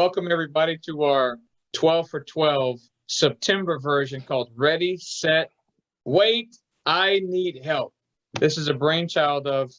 welcome everybody to our 12 for 12 September version called Ready, Set, Wait, I Need Help. This is a brainchild of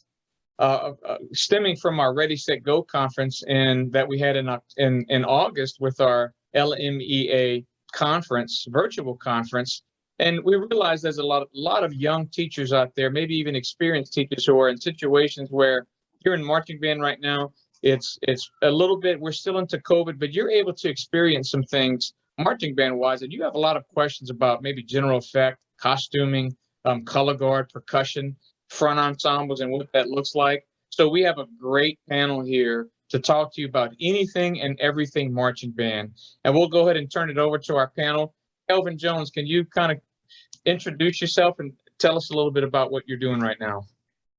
stemming from our Ready, Set, Go conference that we had in August with our LMEA conference, virtual conference. And we realized there's a lot of young teachers out there, maybe even experienced teachers who are in situations where you're in marching band right now. It's a little bit, we're still into COVID, but you're able to experience some things marching band wise, and you have a lot of questions about maybe general effect, costuming, color guard, percussion, front ensembles, and what that looks like. So we have a great panel here to talk to you about anything and everything marching band. And we'll go ahead and turn it over to our panel. Elvin Jones, can you kind of introduce yourself and tell us a little bit about what you're doing right now?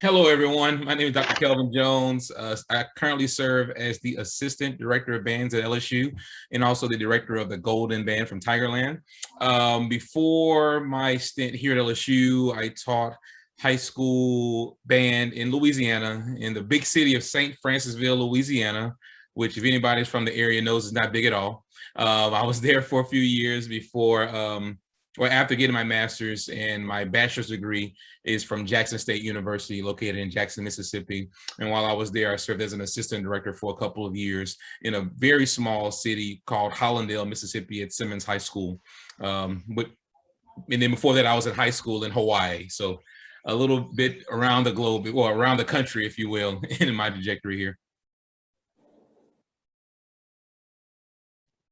Hello, everyone. My name is Dr. Kelvin Jones. I currently serve as the Assistant Director of Bands at LSU and also the Director of the Golden Band from Tigerland. Before my stint here at LSU, I taught high school band in Louisiana, in the big city of St. Francisville, Louisiana, which if anybody's from the area knows is not big at all. I was there for a few years before after getting my master's, and my bachelor's degree is from Jackson State University, located in Jackson, Mississippi. And while I was there, I served as an assistant director for a couple of years in a very small city called Hollandale, Mississippi at Simmons High School. And then before that, I was at high school in Hawaii. So a little bit around the globe, or around the country, if you will, in my trajectory here.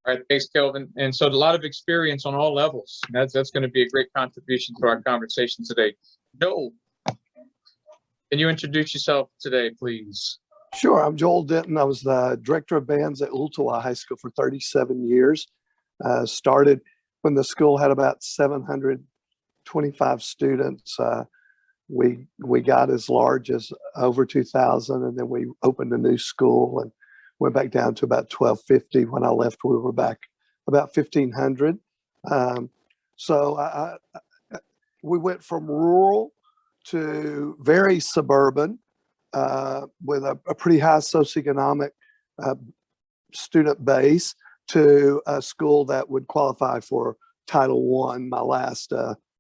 All right, thanks, Kelvin. And so a lot of experience on all levels. That's going to be a great contribution to our conversation today. Joel, can you introduce yourself today, please? Sure. I'm Joel Denton. I was the director of bands at Ooltewah High School for 37 years. Started when the school had about 725 students. We got as large as over 2,000, and then we opened a new school and went back down to about 1,250. When I left, we were back about 1,500. So we went from rural to very suburban with a pretty high socioeconomic student base to a school that would qualify for Title I, my last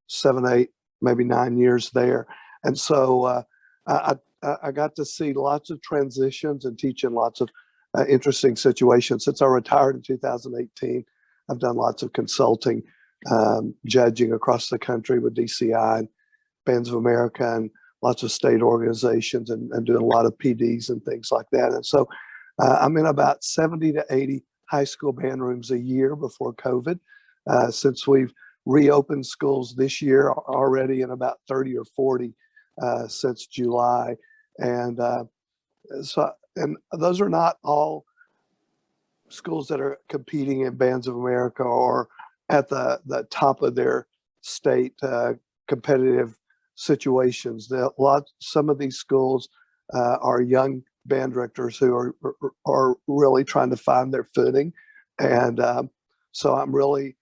7, 8, maybe 9 years there. And so I got to see lots of transitions and teaching lots of interesting situations. Since I retired in 2018, I've done lots of consulting, judging across the country with DCI and Bands of America and lots of state organizations, and doing a lot of PDs and things like that. And so I'm in about 70 to 80 high school band rooms a year before COVID. Since we've reopened schools this year, already in about 30 or 40 since July. And and those are not all schools that are competing in Bands of America or at the top of their state competitive situations. Some of these schools are young band directors who are really trying to find their footing. And so I'm really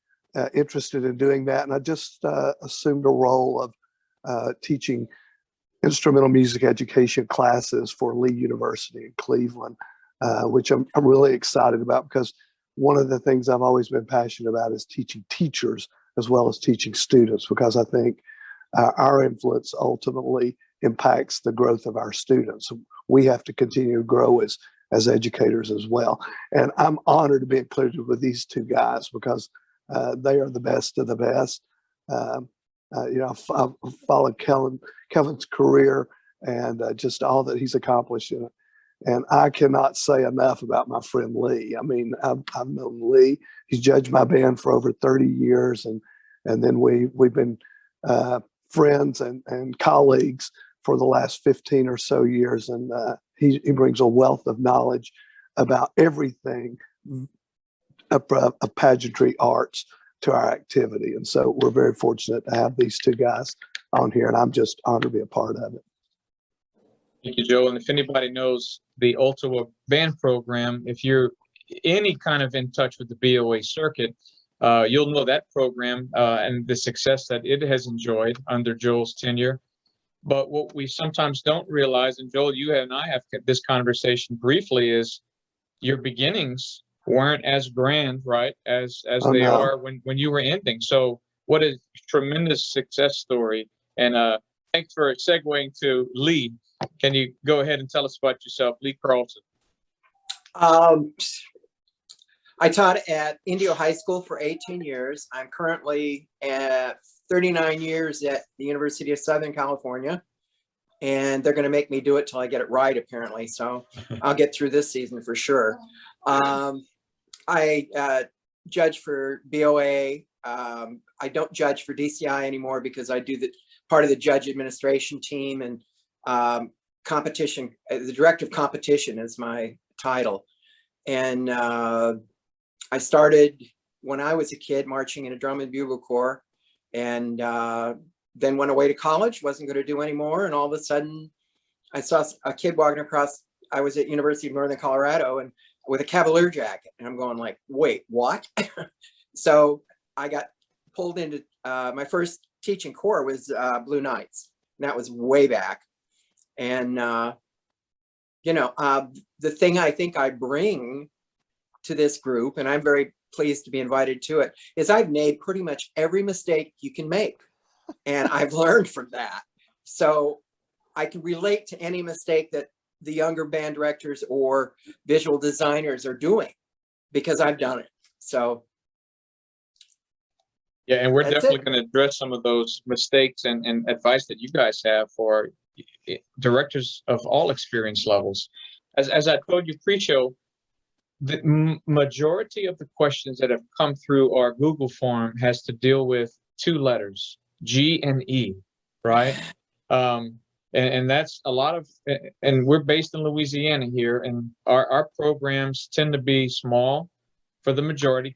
interested in doing that. And I just assumed a role of teaching instrumental music education classes for Lee University in Cleveland, which I'm really excited about, because one of the things I've always been passionate about is teaching teachers as well as teaching students, because I think our influence ultimately impacts the growth of our students. We have to continue to grow as educators as well. And I'm honored to be included with these two guys, because they are the best of the best. I've followed Kelvin's career and just all that he's accomplished in it. And I cannot say enough about my friend Lee. I mean, I've known Lee. He's judged my band for over 30 years. And then we've been friends and colleagues for the last 15 or so years. And he brings a wealth of knowledge about everything of pageantry arts to our activity. And so we're very fortunate to have these two guys on here, and I'm just honored to be a part of it. Thank you, Joe. And if anybody knows the Ooltewah band program, if you're any kind of in touch with the BOA circuit, you'll know that program and the success that it has enjoyed under Joel's tenure. But what we sometimes don't realize, and Joel, you and I have this conversation briefly, is your beginnings weren't as grand, right, as Oh, they no. are when you were ending. So what a tremendous success story. And thanks for segueing to Lee. Can you go ahead and tell us about yourself, Lee Carlson? I taught at Indio High School for 18 years. I'm currently at 39 years at the University of Southern California, and they're going to make me do it till I get it right, apparently. So I'll get through this season for sure. I judge for BOA. I don't judge for DCI anymore because I do the part of the judge administration team, and competition. The director of competition is my title. And I started when I was a kid marching in a drum and bugle corps, and then went away to college, wasn't going to do anymore. And all of a sudden I saw a kid walking across, I was at University of Northern Colorado, and with a Cavalier jacket. And I'm going like, wait, what? So I got pulled into, my first teaching corps was Blue Knights. And that was way back. And, you know, the thing I think I bring to this group, and I'm very pleased to be invited to it, is I've made pretty much every mistake you can make. And I've learned from that. So I can relate to any mistake that the younger band directors or visual designers are doing because I've done it. So yeah, and we're that's definitely it. going to address some of those mistakes and advice that you guys have for directors of all experience levels. As I told you pre-show, the majority of the questions that have come through our Google form has to deal with two letters, G and E, right? And that's a lot of, and we're based in Louisiana here, and our programs tend to be small for the majority.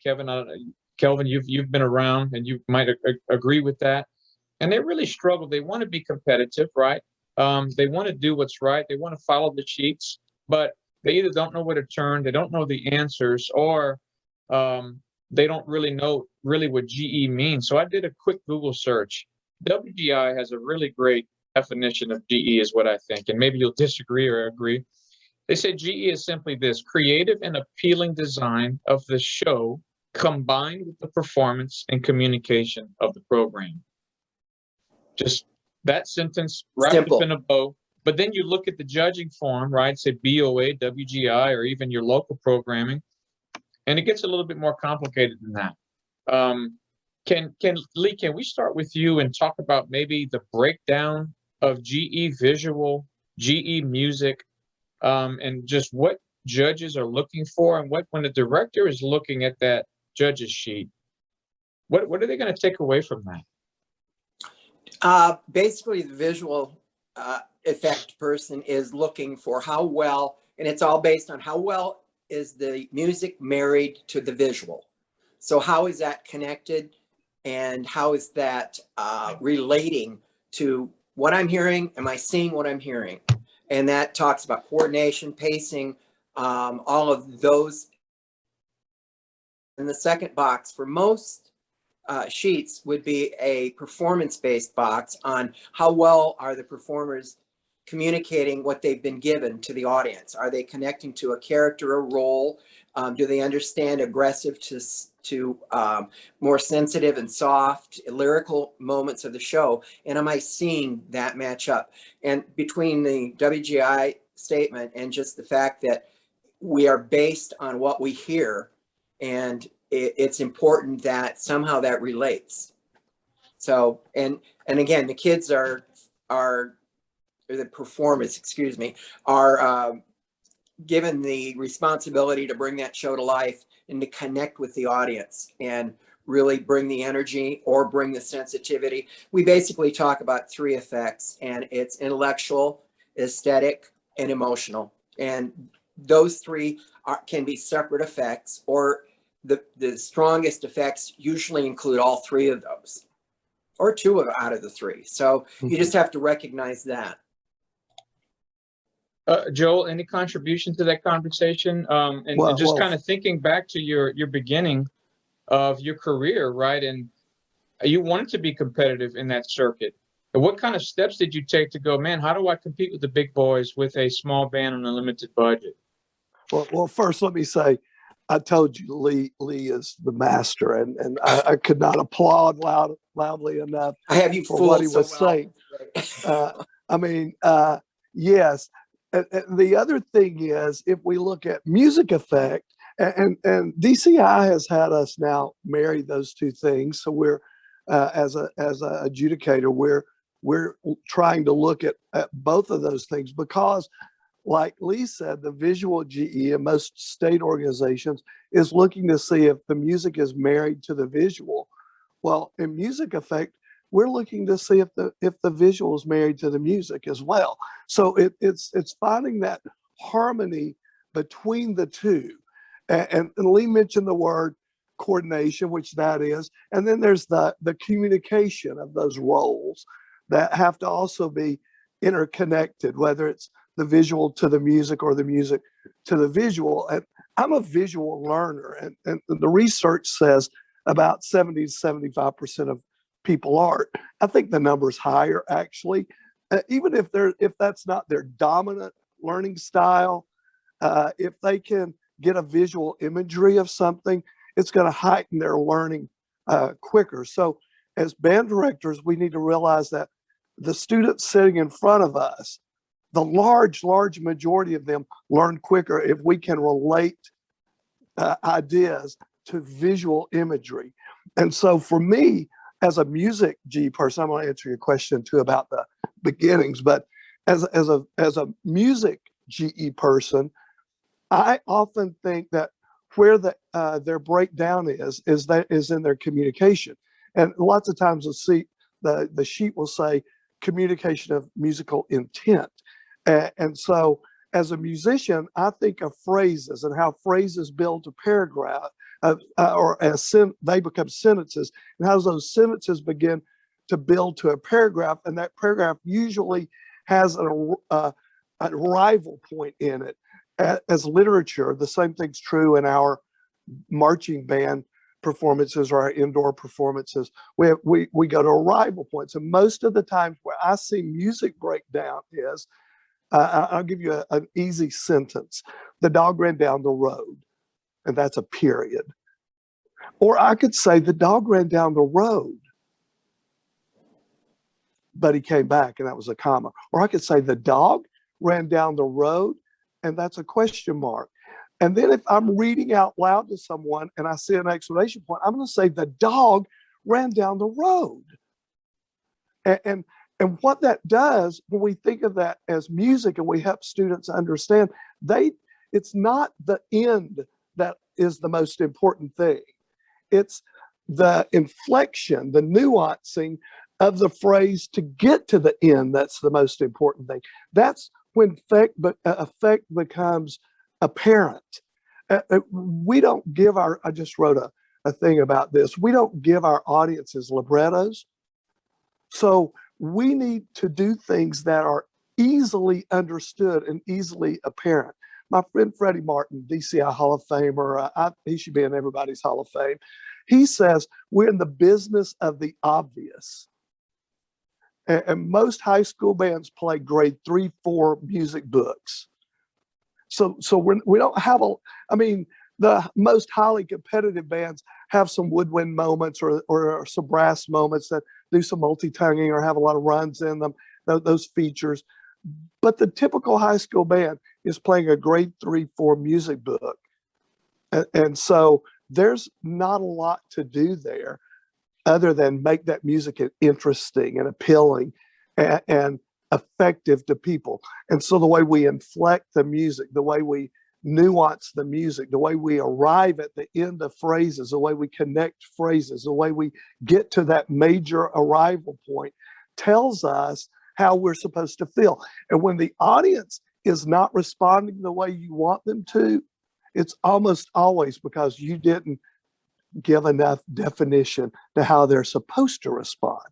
Kelvin, you've been around, and you might agree with that. And they really struggle. They want to be competitive, right? They want to do what's right. They want to follow the sheets, but they either don't know where to turn, they don't know the answers, or they don't really know what GE means. So I did a quick Google search. WGI has a really great definition of GE, is what I think, and maybe you'll disagree or agree. They say GE is simply this: creative and appealing design of the show combined with the performance and communication of the program. Just that sentence wrapped Simple. up in a bow. But then you look at the judging form, right? Say BOA, WGI, or even your local programming, and it gets a little bit more complicated than that. Lee, can we start with you and talk about maybe the breakdown of GE visual, GE music, and just what judges are looking for, and what, when the director is looking at that judge's sheet, what are they going to take away from that? Basically, the visual effect person is looking for how well, and it's all based on how well is the music married to the visual. So how is that connected, and how is that relating to what I'm hearing? Am I seeing what I'm hearing? And that talks about coordination, pacing, all of those. In the second box for most sheets would be a performance-based box on how well are the performers communicating what they've been given to the audience. Are they connecting to a character or role? Do they understand aggressive to more sensitive and soft lyrical moments of the show? And am I seeing that match up? And between the WGI statement and just the fact that we are based on what we hear, and it's important that somehow that relates. So, and again, the kids are the performers, excuse me, are given the responsibility to bring that show to life and to connect with the audience and really bring the energy or bring the sensitivity. We basically talk about three effects, and it's intellectual, aesthetic, and emotional. And those three can be separate effects, or the strongest effects usually include all three of those, or two out of the three. So you just have to recognize that. Joel, any contribution to that conversation? And just kind of thinking back to your beginning of your career, right? And you wanted to be competitive in that circuit. And what kind of steps did you take to go, man, how do I compete with the big boys with a small band on a limited budget? Well, first, let me say, I told you, Lee is the master, and I could not applaud loudly enough I have you for what he fooled was so well. saying. I mean, yes. And the other thing is, if we look at music effect, and DCI has had us now marry those two things. So we're as a adjudicator, we're trying to look at both of those things because, like Lee said, the visual GE in most state organizations is looking to see if the music is married to the visual. Well, in music effect, we're looking to see if the visual is married to the music as well. So it's finding that harmony between the two. And Lee mentioned the word coordination, which that is, and then there's the communication of those roles that have to also be interconnected, whether it's the visual to the music or the music to the visual. And I'm a visual learner, and the research says about 70 to 75% of people are. I think the number's higher actually, even if that's not their dominant learning style. If they can get a visual imagery of something, it's going to heighten their learning quicker. So as band directors, we need to realize that the students sitting in front of us, the large majority of them learn quicker if we can relate ideas to visual imagery. And so for me, as a music G person, I'm going to answer your question too about the beginnings, but as a music GE person, I often think that where their breakdown is in their communication. And lots of times the sheet will say communication of musical intent. And so as a musician, I think of phrases and how phrases build a paragraph, or they become sentences, and how those sentences begin to build to a paragraph, and that paragraph usually has a arrival point in it. As literature, the same thing's true in our marching band performances or our indoor performances. We go to arrival points, and most of the times where I see music breakdown is, I'll give you an easy sentence. The dog ran down the road, and that's a period. Or I could say the dog ran down the road, but he came back, and that was a comma. Or I could say the dog ran down the road, and that's a question mark. And then if I'm reading out loud to someone and I see an exclamation point, I'm going to say the dog ran down the road. And what that does, when we think of that as music and we help students understand, it's not the end that is the most important thing. It's the inflection, the nuancing of the phrase to get to the end that's the most important thing. That's when effect becomes apparent. We don't give I just wrote a thing about this. We don't give our audiences librettos. So we need to do things that are easily understood and easily apparent. My friend Freddie Martin, DCI Hall of Famer, he should be in everybody's Hall of Fame. He says, we're in the business of the obvious. And most high school bands play grade 3, 4 music books. So we don't have the most highly competitive bands have some woodwind moments or some brass moments that do some multi-tonguing or have a lot of runs in them, those features. But the typical high school band is playing a grade 3, 4 music book. And so there's not a lot to do there other than make that music interesting and appealing and effective to people. And so the way we inflect the music, the way we nuance the music, the way we arrive at the end of phrases, the way we connect phrases, the way we get to that major arrival point tells us how we're supposed to feel. And when the audience is not responding the way you want them to, it's almost always because you didn't give enough definition to how they're supposed to respond.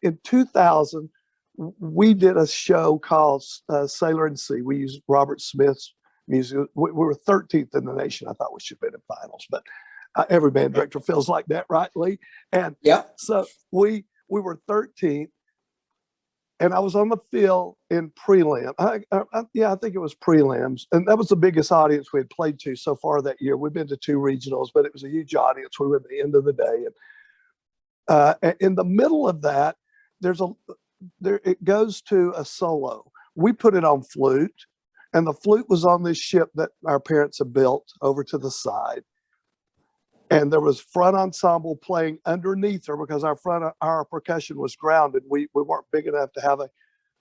In 2000, we did a show called Sailor and Sea. We used Robert Smith's music. We were 13th in the nation. I thought we should have been in finals, but every band director feels like that, right, Lee? And yeah. So we were 13th. and I was on the field in prelim. I think it was prelims, and that was the biggest audience we had played to so far that year. We've been to 2 regionals, but it was a huge audience. We were at the end of the day, and in the middle of that, it goes to a solo. We put it on flute, and the flute was on this ship that our parents had built over to the side. And there was front ensemble playing underneath her because our percussion was grounded. We weren't big enough to have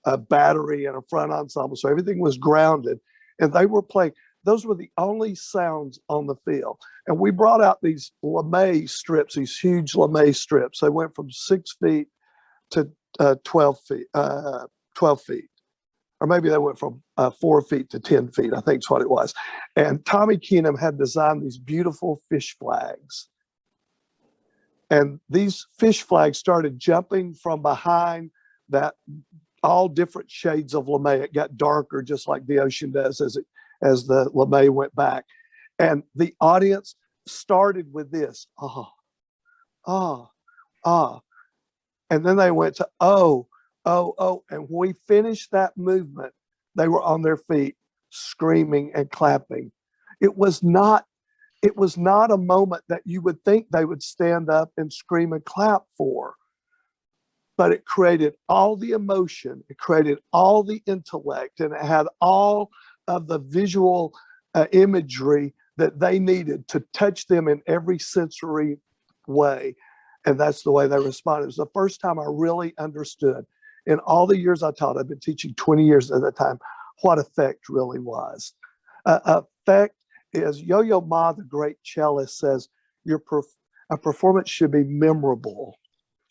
a battery and a front ensemble, so everything was grounded. And they were playing. Those were the only sounds on the field. And we brought out these LMEA strips, these huge LMEA strips. They went from 6 feet to 12 feet, 12 feet. Or maybe they went from 4 feet to 10 feet, I think is what it was. And Tommy Keenum had designed these beautiful fish flags. And these fish flags started jumping from behind that, all different shades of LMEA. It got darker, just like the ocean does as the LMEA went back. And the audience started with this, ah, ah, ah. And then they went to, oh, oh, oh. And when we finished that movement, they were on their feet screaming and clapping. It was not a moment that you would think they would stand up and scream and clap for, but it created all the emotion, it created all the intellect, and it had all of the visual imagery that they needed to touch them in every sensory way. And that's the way they responded. It was the first time I really understood in all the years I taught. I've been teaching 20 years at that time, what effect really was. Effect is, Yo-Yo Ma, the great cellist, says a performance should be memorable.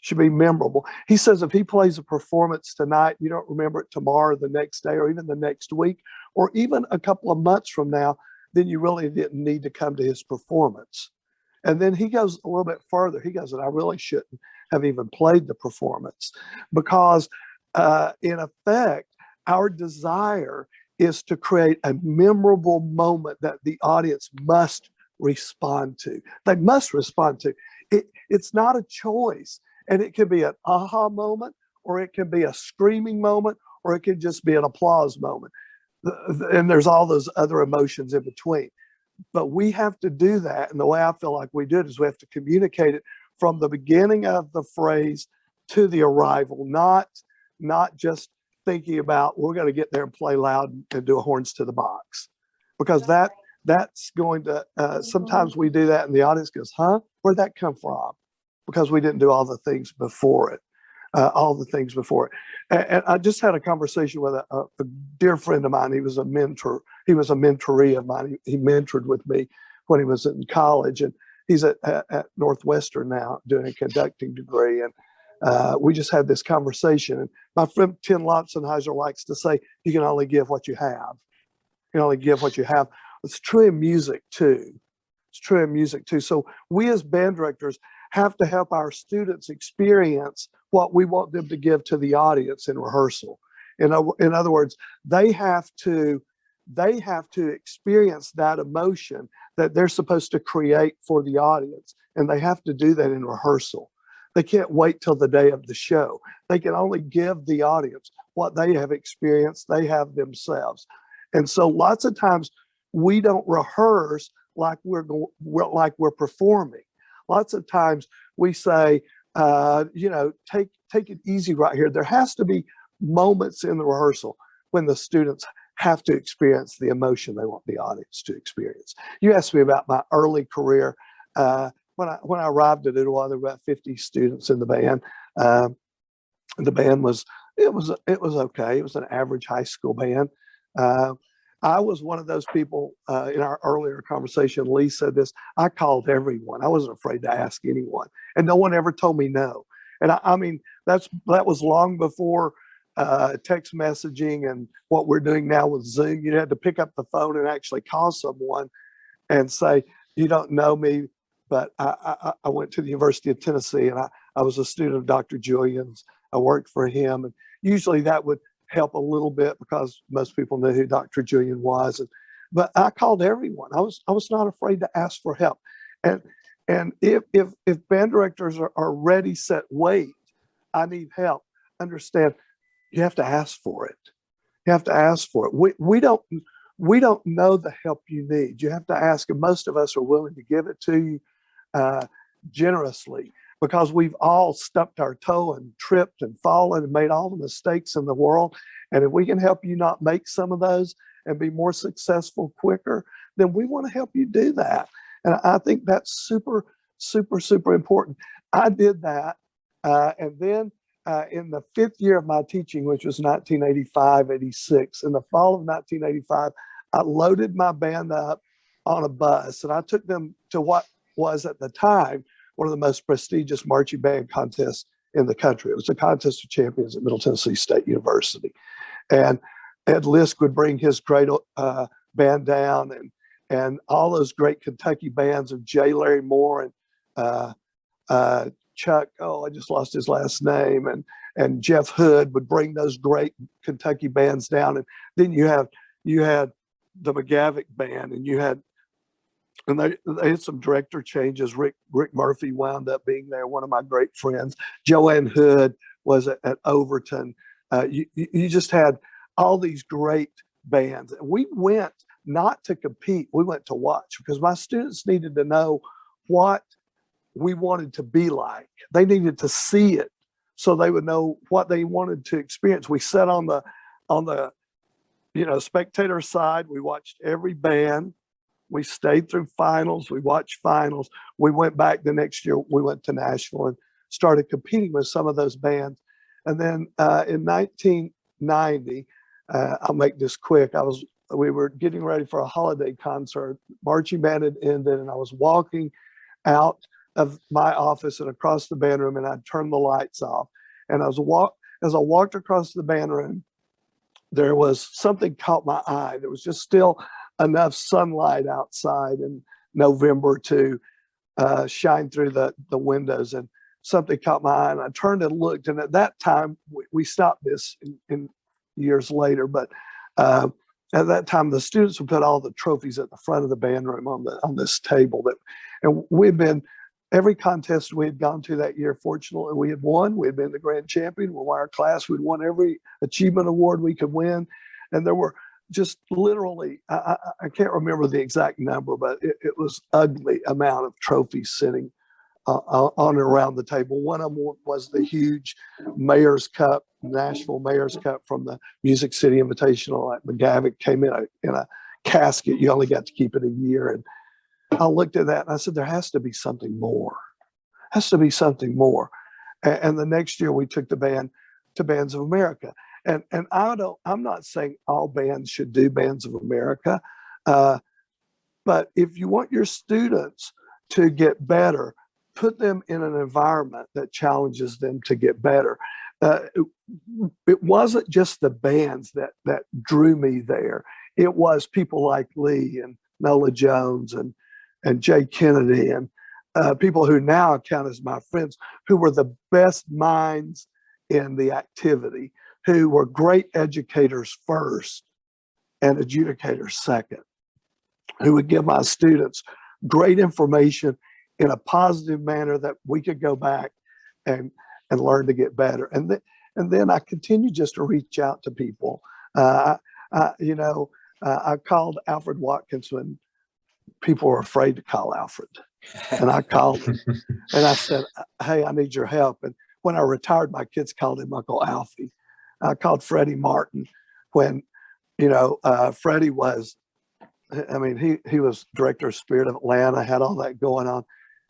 Should be memorable. He says if he plays a performance tonight, you don't remember it tomorrow, the next day, or even the next week, or even a couple of months from now, then you really didn't need to come to his performance. And then he goes a little bit further. He goes, and I really shouldn't have even played the performance, because in effect, our desire is to create a memorable moment that the audience must respond to. They must respond to. It's not a choice. And it can be an aha moment, or it can be a screaming moment, or it can just be an applause moment. And there's all those other emotions in between. But we have to do that. And the way I feel like we do it is we have to communicate it from the beginning of the phrase to the arrival, not just thinking about we're going to get there and play loud and do a horns to the box. Because that's going to, sometimes we do that and the audience goes, huh? Where'd that come from? Because we didn't do all the things before it. And I just had a conversation with a dear friend of mine. He was a mentor. He was a mentoree of mine. He mentored with me when he was in college, and he's at Northwestern now doing a conducting degree. And we just had this conversation. And my friend Tim Lotzenheiser likes to say, you can only give what you have. You can only give what you have. It's true in music too. It's true in music too. So we as band directors have to help our students experience what we want them to give to the audience in rehearsal. In other words, they have to experience that emotion that they're supposed to create for the audience, and they have to do that in rehearsal. They can't wait till the day of the show. They can only give the audience what they have experienced, they have themselves. And so lots of times we don't rehearse like we're performing. Lots of times we say, take it easy right here. There has to be moments in the rehearsal when the students have to experience the emotion they want the audience to experience. You asked me about my early career. When I arrived at Ottawa, there were about 50 students in the band. The band was okay. It was an average high school band. I was one of those people in our earlier conversation. Lee said this. I called everyone. I wasn't afraid to ask anyone, and no one ever told me no. And I mean, that was long before text messaging and what we're doing now with Zoom. You had to pick up the phone and actually call someone and say, "You don't know me, but I went to the University of Tennessee, and I was a student of Dr. Julian's. I worked for him." And usually that would help a little bit because most people knew who Dr. Julian was. But I called everyone. I was not afraid to ask for help. And if band directors are ready, set, wait, I need help, understand, you have to ask for it. You have to ask for it. We don't know the help you need. You have to ask, and most of us are willing to give it to you generously, because we've all stubbed our toe and tripped and fallen and made all the mistakes in the world. And if we can help you not make some of those and be more successful quicker, then we want to help you do that. And I think that's super, super, super important. I did that. And then in the 5th year of my teaching, which was 1985, 86, in the fall of 1985, I loaded my band up on a bus and I took them to what was at the time one of the most prestigious marching band contests in the country. It was the Contest of Champions at Middle Tennessee State University. And Ed Lisk would bring his great band down, and all those great Kentucky bands of J. Larry Moore and Chuck, I just lost his last name, and Jeff Hood would bring those great Kentucky bands down. And then you had the McGavick band, and they had some director changes. Rick Murphy wound up being there, one of my great friends. Joanne Hood was at Overton. You just had all these great bands. We went not to compete, we went to watch, because my students needed to know what we wanted to be like. They needed to see it so they would know what they wanted to experience. We sat on the spectator side. We watched every band. We stayed through finals. We watched finals. We went back the next year. We went to Nashville and started competing with some of those bands. And then in 1990, I'll make this quick. We were getting ready for a holiday concert. Marching band had ended, and I was walking out of my office and across the band room, and I turned the lights off. And as I walked across the band room, there was something caught my eye. There was just still enough sunlight outside in November to shine through the windows, and something caught my eye, and I turned and looked. And at that time, we stopped this in years later, but at that time, the students would put all the trophies at the front of the band room on this table. And we'd been, every contest we had gone to that year, fortunately, we had won. We had been the grand champion. We won our class. We'd won every achievement award we could win. And there were just literally, I can't remember the exact number, but it was ugly amount of trophies sitting on and around the table. One of them was the huge Mayor's Cup, Nashville Mayor's Cup from the Music City Invitational at McGavick. Came in a casket. You only got to keep it a year. And I looked at that and I said, there has to be something more. Has to be something more. And the next year we took the band to Bands of America. And I'm not saying all bands should do Bands of America, but if you want your students to get better, put them in an environment that challenges them to get better. It wasn't just the bands that drew me there. It was people like Lee and Nola Jones and Jay Kennedy and people who now count as my friends, who were the best minds in the activity, who were great educators first and adjudicators second, who would give my students great information in a positive manner that we could go back and learn to get better. And then I continued just to reach out to people. I called Alfred Watkins when people were afraid to call Alfred. And I called him and I said, hey, I need your help. And when I retired, my kids called him Uncle Alfie. I called Freddie Martin when, Freddie was, he was director of Spirit of Atlanta, had all that going on.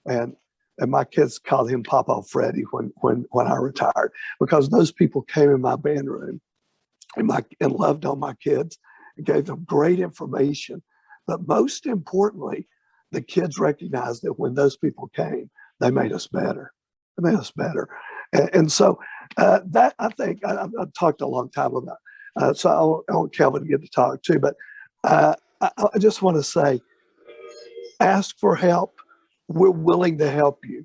And my kids called him Papa Freddie when I retired, because those people came in my band room and loved on my kids and gave them great information. But most importantly, the kids recognized that when those people came, they made us better. They made us better. And so that, I think, I've talked a long time about, so I want Kelvin to get to talk too, but I just want to say, ask for help. We're willing to help you.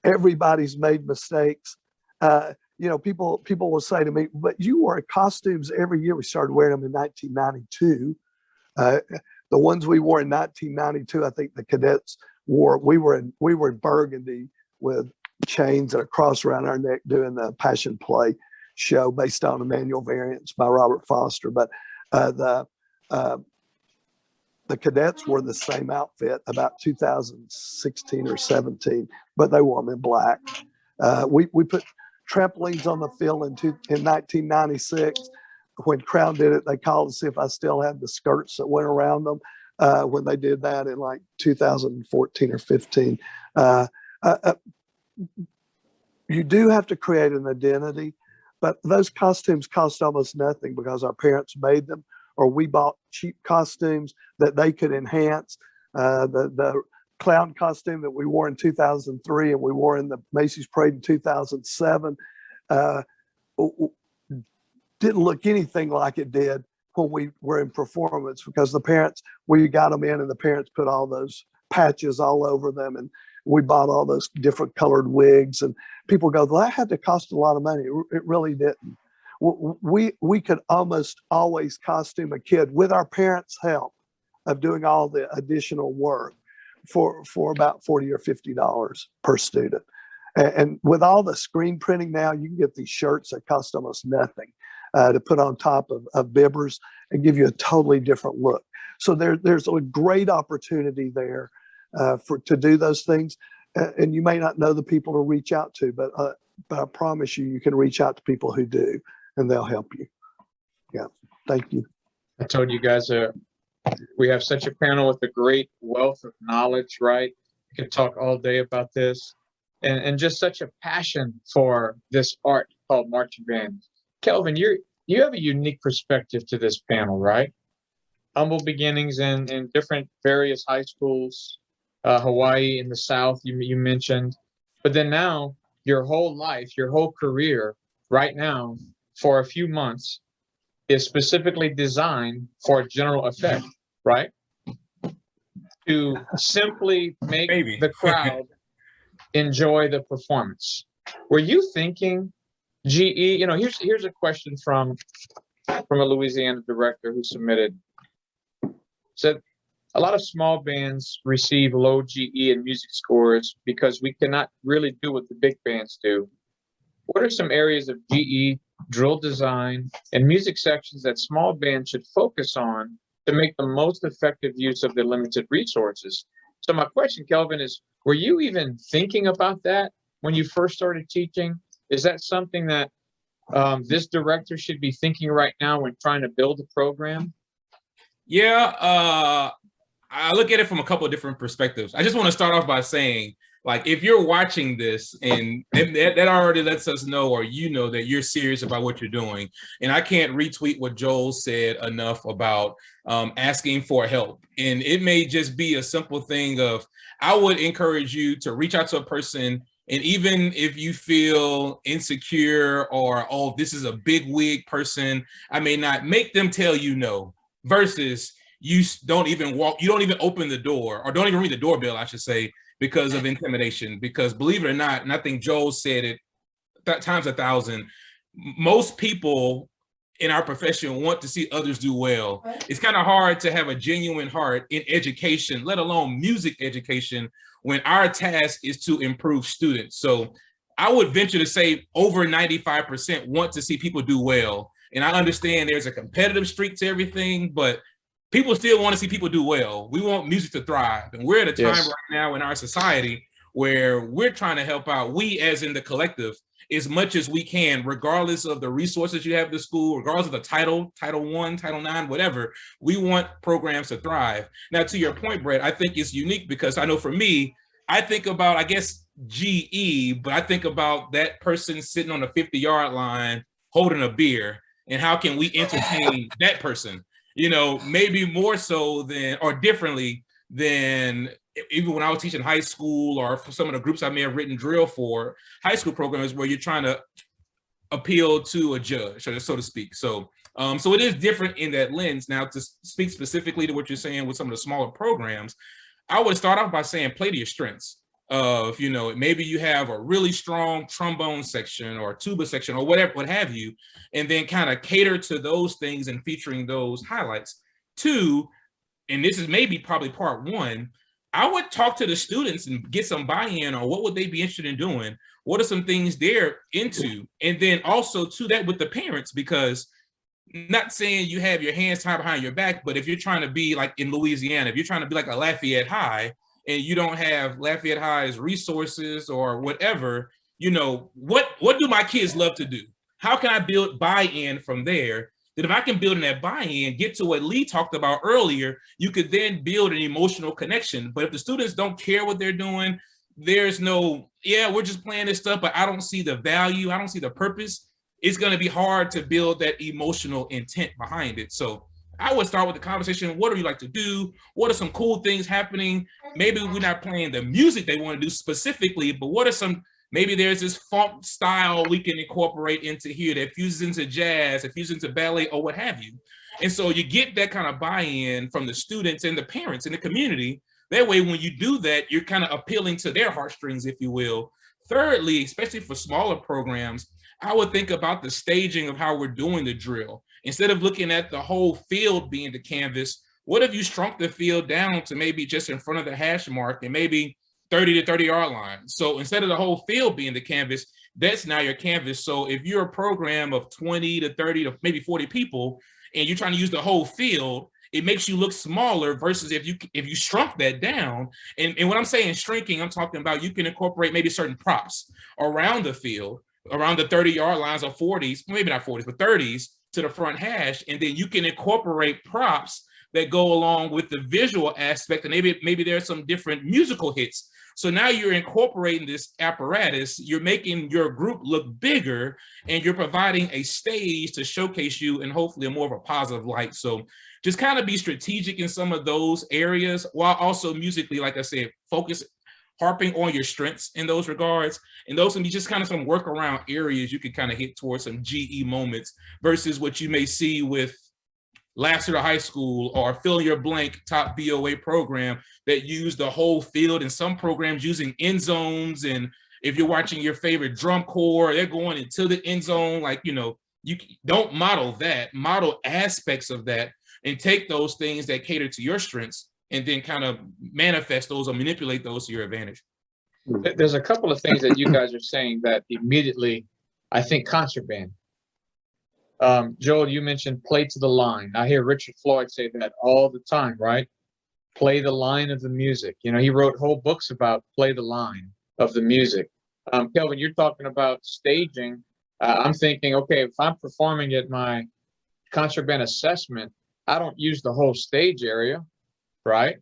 Everybody's made mistakes. People will say to me, but you wore costumes every year. We started wearing them in 1992. The ones we wore in 1992, I think the cadets wore, we were in burgundy with chains and a cross around our neck doing the Passion Play. show based on Emmanuel Variants by Robert Foster. But the cadets wore the same outfit about 2016 or 17, but they wore them in black. We put trampolines on the field in 1996. When Crown did it, they called to see if I still had the skirts that went around them. When they did that in like 2014 or 15. You do have to create an identity, but those costumes cost almost nothing because our parents made them, or we bought cheap costumes that they could enhance. The clown costume that we wore in 2003 and we wore in the Macy's Parade in 2007 didn't look anything like it did when we were in performance, because we got them in and the parents put all those patches all over them, and we bought all those different colored wigs, and people go, well, that had to cost a lot of money. It really didn't. We could almost always costume a kid with our parents' help of doing all the additional work for about $40 or $50 per student. And with all the screen printing now, you can get these shirts that cost almost nothing to put on top of bibbers and give you a totally different look. So there's a great opportunity there to do those things. And you may not know the people to reach out to, but I promise you can reach out to people who do, and they'll help you. Yeah, thank you. I told you guys we have such a panel with a great wealth of knowledge, right? We could talk all day about this, and just such a passion for this art called marching band. Kelvin, you have a unique perspective to this panel, right? Humble beginnings in different various high schools, Hawaii in the South, you mentioned, but then now your whole life, your whole career right now for a few months is specifically designed for general effect, right? To simply make the crowd enjoy the performance. Were you thinking GE? Here's a question from a Louisiana director who submitted. Said a lot of small bands receive low GE and music scores because we cannot really do what the big bands do. What are some areas of GE, drill design, and music sections that small bands should focus on to make the most effective use of their limited resources? So my question, Kelvin, is, were you even thinking about that when you first started teaching? Is that something that this director should be thinking right now when trying to build a program? Yeah, I look at it from a couple of different perspectives. I just want to start off by saying, like, if you're watching this and that already lets us know, or that you're serious about what you're doing. And I can't retweet what Joel said enough about asking for help. And it may just be a simple thing of, I would encourage you to reach out to a person. And even if you feel insecure or, oh, this is a big wig person, I may not make them tell you no, versus you don't even open the door, or don't even ring the doorbell, I should say, because of intimidation. Because believe it or not, and I think Joel said it times 1,000, most people in our profession want to see others do well. It's kind of hard to have a genuine heart in education, let alone music education, when our task is to improve students. So I would venture to say over 95% want to see people do well. And I understand there's a competitive streak to everything, but people still want to see people do well. We want music to thrive. And we're at a time right now in our society where we're trying to help out, we as in the collective, as much as we can, regardless of the resources you have at the school, regardless of the Title I, Title IX, whatever. We want programs to thrive. Now, to your point, Brett, I think it's unique because I know for me, I think about, I guess, GE, but I think about that person sitting on the 50-yard line holding a beer, and how can we entertain that person? Maybe more so than, or differently than even when I was teaching high school, or for some of the groups I may have written drill for, high school programs where you're trying to appeal to a judge, so to speak. So it is different in that lens. Now, to speak specifically to what you're saying with some of the smaller programs, I would start off by saying play to your strengths. Of, maybe you have a really strong trombone section or tuba section or whatever, what have you, and then kind of cater to those things and featuring those highlights. Two, and this is maybe probably part one, I would talk to the students and get some buy-in on what would they be interested in doing. What are some things they're into? And then also to that with the parents, because not saying you have your hands tied behind your back, but if you're trying to be like in Louisiana, if you're trying to be like a Lafayette High and you don't have Lafayette High's resources or whatever, what do my kids love to do? How can I build buy-in from there? That if I can build in that buy-in, get to what Lee talked about earlier, you could then build an emotional connection. But if the students don't care what they're doing, there's no, we're just playing this stuff, but I don't see the value, I don't see the purpose. It's going to be hard to build that emotional intent behind it. So I would start with the conversation. What do you like to do? What are some cool things happening? Maybe we're not playing the music they want to do specifically, but what are some, maybe there's this funk style we can incorporate into here that fuses into jazz, that fuses into ballet or what have you. And so you get that kind of buy-in from the students and the parents in the community. That way, when you do that, you're kind of appealing to their heartstrings, if you will. Thirdly, especially for smaller programs, I would think about the staging of how we're doing the drill. Instead of looking at the whole field being the canvas, what if you shrunk the field down to maybe just in front of the hash mark and maybe 30 to 30 yard line? So instead of the whole field being the canvas, that's now your canvas. So if you're a program of 20 to 30 to maybe 40 people, and you're trying to use the whole field, it makes you look smaller versus if you shrunk that down. And when I'm saying shrinking, I'm talking about you can incorporate maybe certain props around the field, around the 30 yard lines or 40s, maybe not 40s, but 30s to the front hash. And then you can incorporate props that go along with the visual aspect. And maybe there's some different musical hits. So now you're incorporating this apparatus, you're making your group look bigger, and you're providing a stage to showcase you in hopefully a more of a positive light. So just kind of be strategic in some of those areas, while also musically, like I said, harping on your strengths in those regards. And those can be just kind of some workaround areas you can kind of hit towards some GE moments versus what you may see with Lassiter High School or fill in your blank top BOA program that use the whole field, and some programs using end zones. And if you're watching your favorite drum corps, they're going into the end zone. Like, you don't model that, model aspects of that, and take those things that cater to your strengths and then kind of manifest those or manipulate those to your advantage. There's a couple of things that you guys are saying that immediately, I think, concert band. Joel, you mentioned play to the line. I hear Richard Floyd say that all the time, right? Play the line of the music. He wrote whole books about play the line of the music. Kelvin, you're talking about staging. I'm thinking, okay, if I'm performing at my concert band assessment, I don't use the whole stage area, right?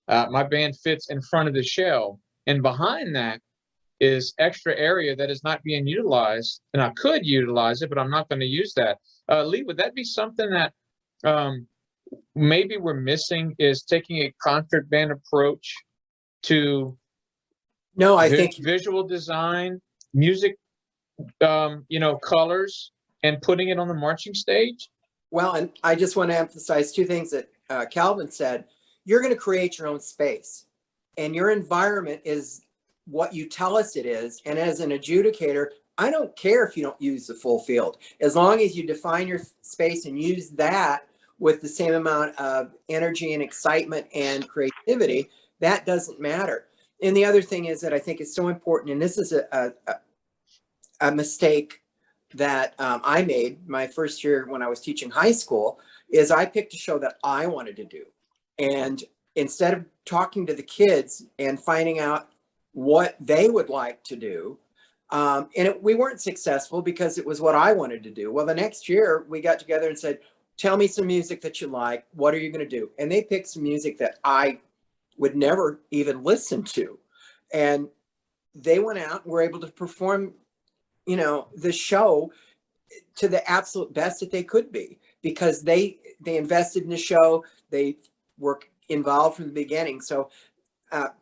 My band fits in front of the shell, and behind that is extra area that is not being utilized, and I could utilize it, but I'm not going to use that. Lee, would that be something that maybe we're missing, is taking a concert band approach to I think visual design, music, colors, and putting it on the marching stage? Well, and I just want to emphasize two things that Kelvin said. You're going to create your own space, and your environment is what you tell us it is. And as an adjudicator, I don't care if you don't use the full field, as long as you define your space and use that with the same amount of energy and excitement and creativity. That doesn't matter. And the other thing is that I think is so important, and this is a mistake that I made my first year when I was teaching high school, is I picked a show that I wanted to do. And instead of talking to the kids and finding out what they would like to do, we weren't successful because it was what I wanted to do. Well, the next year we got together and said, tell me some music that you like. What are you going to do? And they picked some music that I would never even listen to. And they went out and were able to perform, the show to the absolute best that they could be, because they invested in the show. They were involved from the beginning. So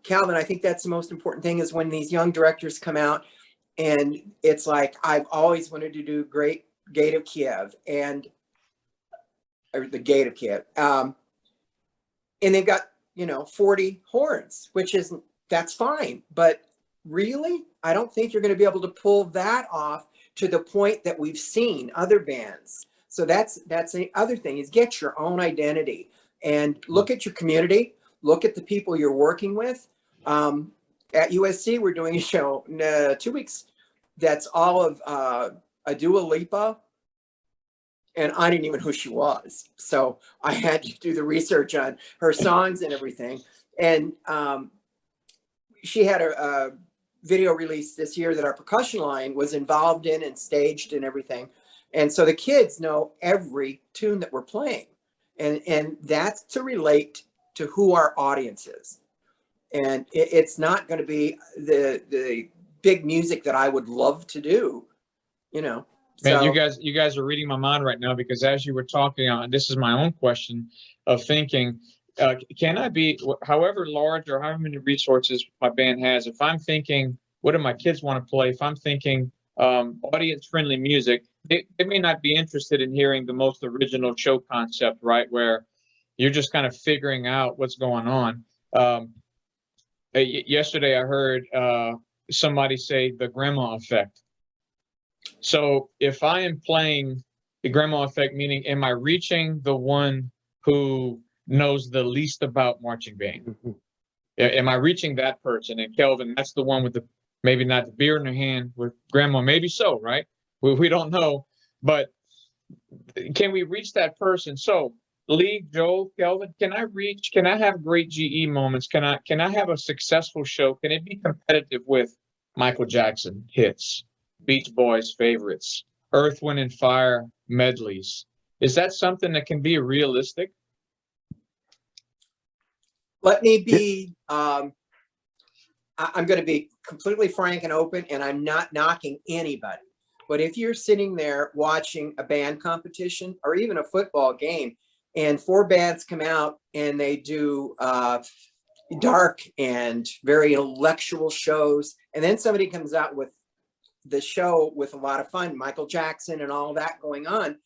Kelvin, I think that's the most important thing, is when these young directors come out and it's like, I've always wanted to do Great Gate of Kiev or the Gate of Kiev. And they've got, 40 horns, that's fine. But really, I don't think you're going to be able to pull that off to the point that we've seen other bands. So that's the other thing, is get your own identity and look at your community, look at the people you're working with. At USC, we're doing a show 2 weeks that's all of a Dua Lipa. And I didn't even know who she was. So I had to do the research on her songs and everything. And she had a video release this year that our percussion line was involved in and staged and everything. And so the kids know every tune that we're playing. And that's to relate to who our audience is. And it's not going to be the big music that I would love to do, you know. Man, So, you guys are reading my mind right now, because as you were talking, this is my own question of thinking, can I be, however large or however many resources my band has, if I'm thinking, what do my kids want to play? If I'm thinking audience-friendly music, they may not be interested in hearing the most original show concept, right? Where you're just kind of figuring out what's going on. Yesterday, I heard somebody say the grandma effect. So if I am playing the grandma effect, meaning am I reaching the one who knows the least about marching band? Am I reaching that person? And Kelvin, that's the one with the, maybe not the beer in her hand with grandma, maybe so, right? We don't know, but can we reach that person? So Lee, Joel, Kelvin, can I have great GE moments? Can I have a successful show? Can it be competitive with Michael Jackson hits, Beach Boys favorites, Earth, Wind and Fire medleys? Is that something that can be realistic? let me be, I'm going to be completely frank and open, and I'm not knocking anybody. But if you're sitting there watching a band competition or even a football game, and 4 bands come out and they do dark and very intellectual shows, and then somebody comes out with the show with a lot of fun, Michael Jackson and all that going on,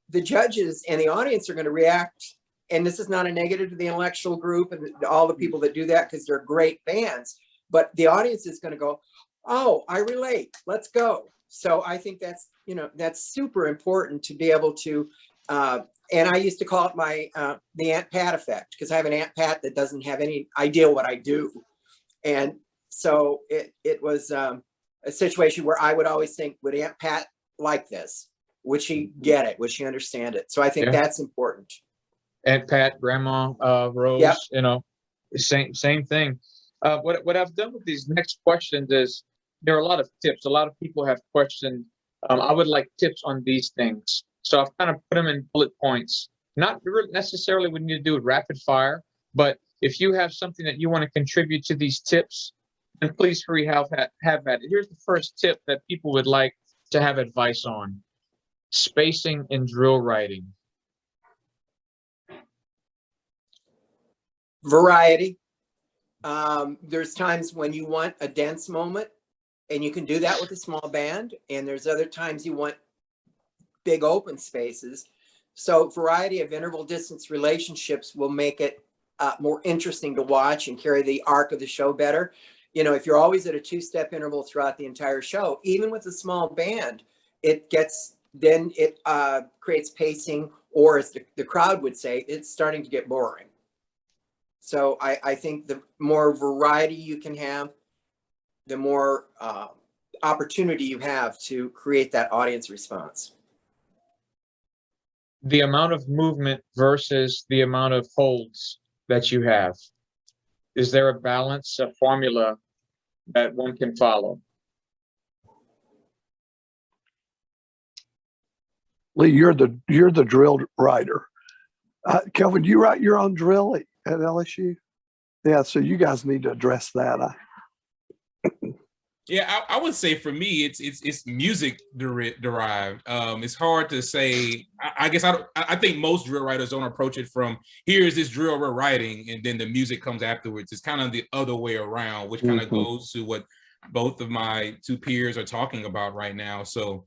the judges and the audience are going to react. And this is not a negative to the intellectual group and all the people that do that, because they're great bands, but the audience is going to go, oh, I relate, let's go. So I think that's, that's super important to be able to, and I used to call it my, the Aunt Pat effect, because I have an Aunt Pat that doesn't have any idea what I do. And so it was a situation where I would always think, would Aunt Pat like this? Would she get it? Would she understand it? So I think that's important. Aunt Pat, Grandma Rose, Yep. Same thing. What I've done with these next questions is there are a lot of tips. A lot of people have questioned. I would like tips on these things. So I've kind of put them in bullet points. Not necessarily we need to do it rapid fire, but if you have something that you want to contribute to these tips, then please free have that. Here's the first tip that people would like to have advice on: spacing in drill writing. Variety. There's times when you want a dense moment, and you can do that with a small band. And there's other times you want big open spaces. So variety of interval distance relationships will make it more interesting to watch and carry the arc of the show better. If you're always at a 2-step interval throughout the entire show, even with a small band, it creates pacing, or as the crowd would say, it's starting to get boring. So I think the more variety you can have, the more opportunity you have to create that audience response. The amount of movement versus the amount of holds that you have. Is there a balance, a formula that one can follow? Lee, you're the drill writer. Kelvin, you write your own drill at LSU? Yeah, so you guys need to address that. Yeah, I would say for me, it's music derived. It's hard to say. I guess I think most drill writers don't approach it from, here's this drill we're writing, and then the music comes afterwards. It's kind of the other way around, which kind of goes to what both of my 2 peers are talking about right now. So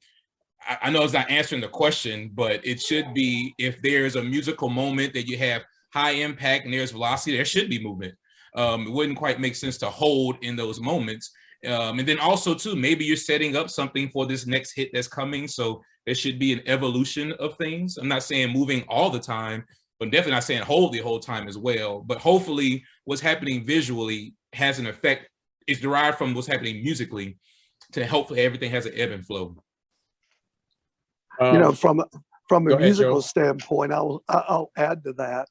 I know it's not answering the question, but it should be, if there's a musical moment that you have high impact and there's velocity, there should be movement. It wouldn't quite make sense to hold in those moments. And then also too, maybe you're setting up something for this next hit that's coming. So there should be an evolution of things. I'm not saying moving all the time, but I'm definitely not saying hold the whole time as well. But hopefully what's happening visually has an effect, is derived from what's happening musically. to hopefully everything has an ebb and flow. You know, from a Go ahead, musical Joe. standpoint, I'll add to that.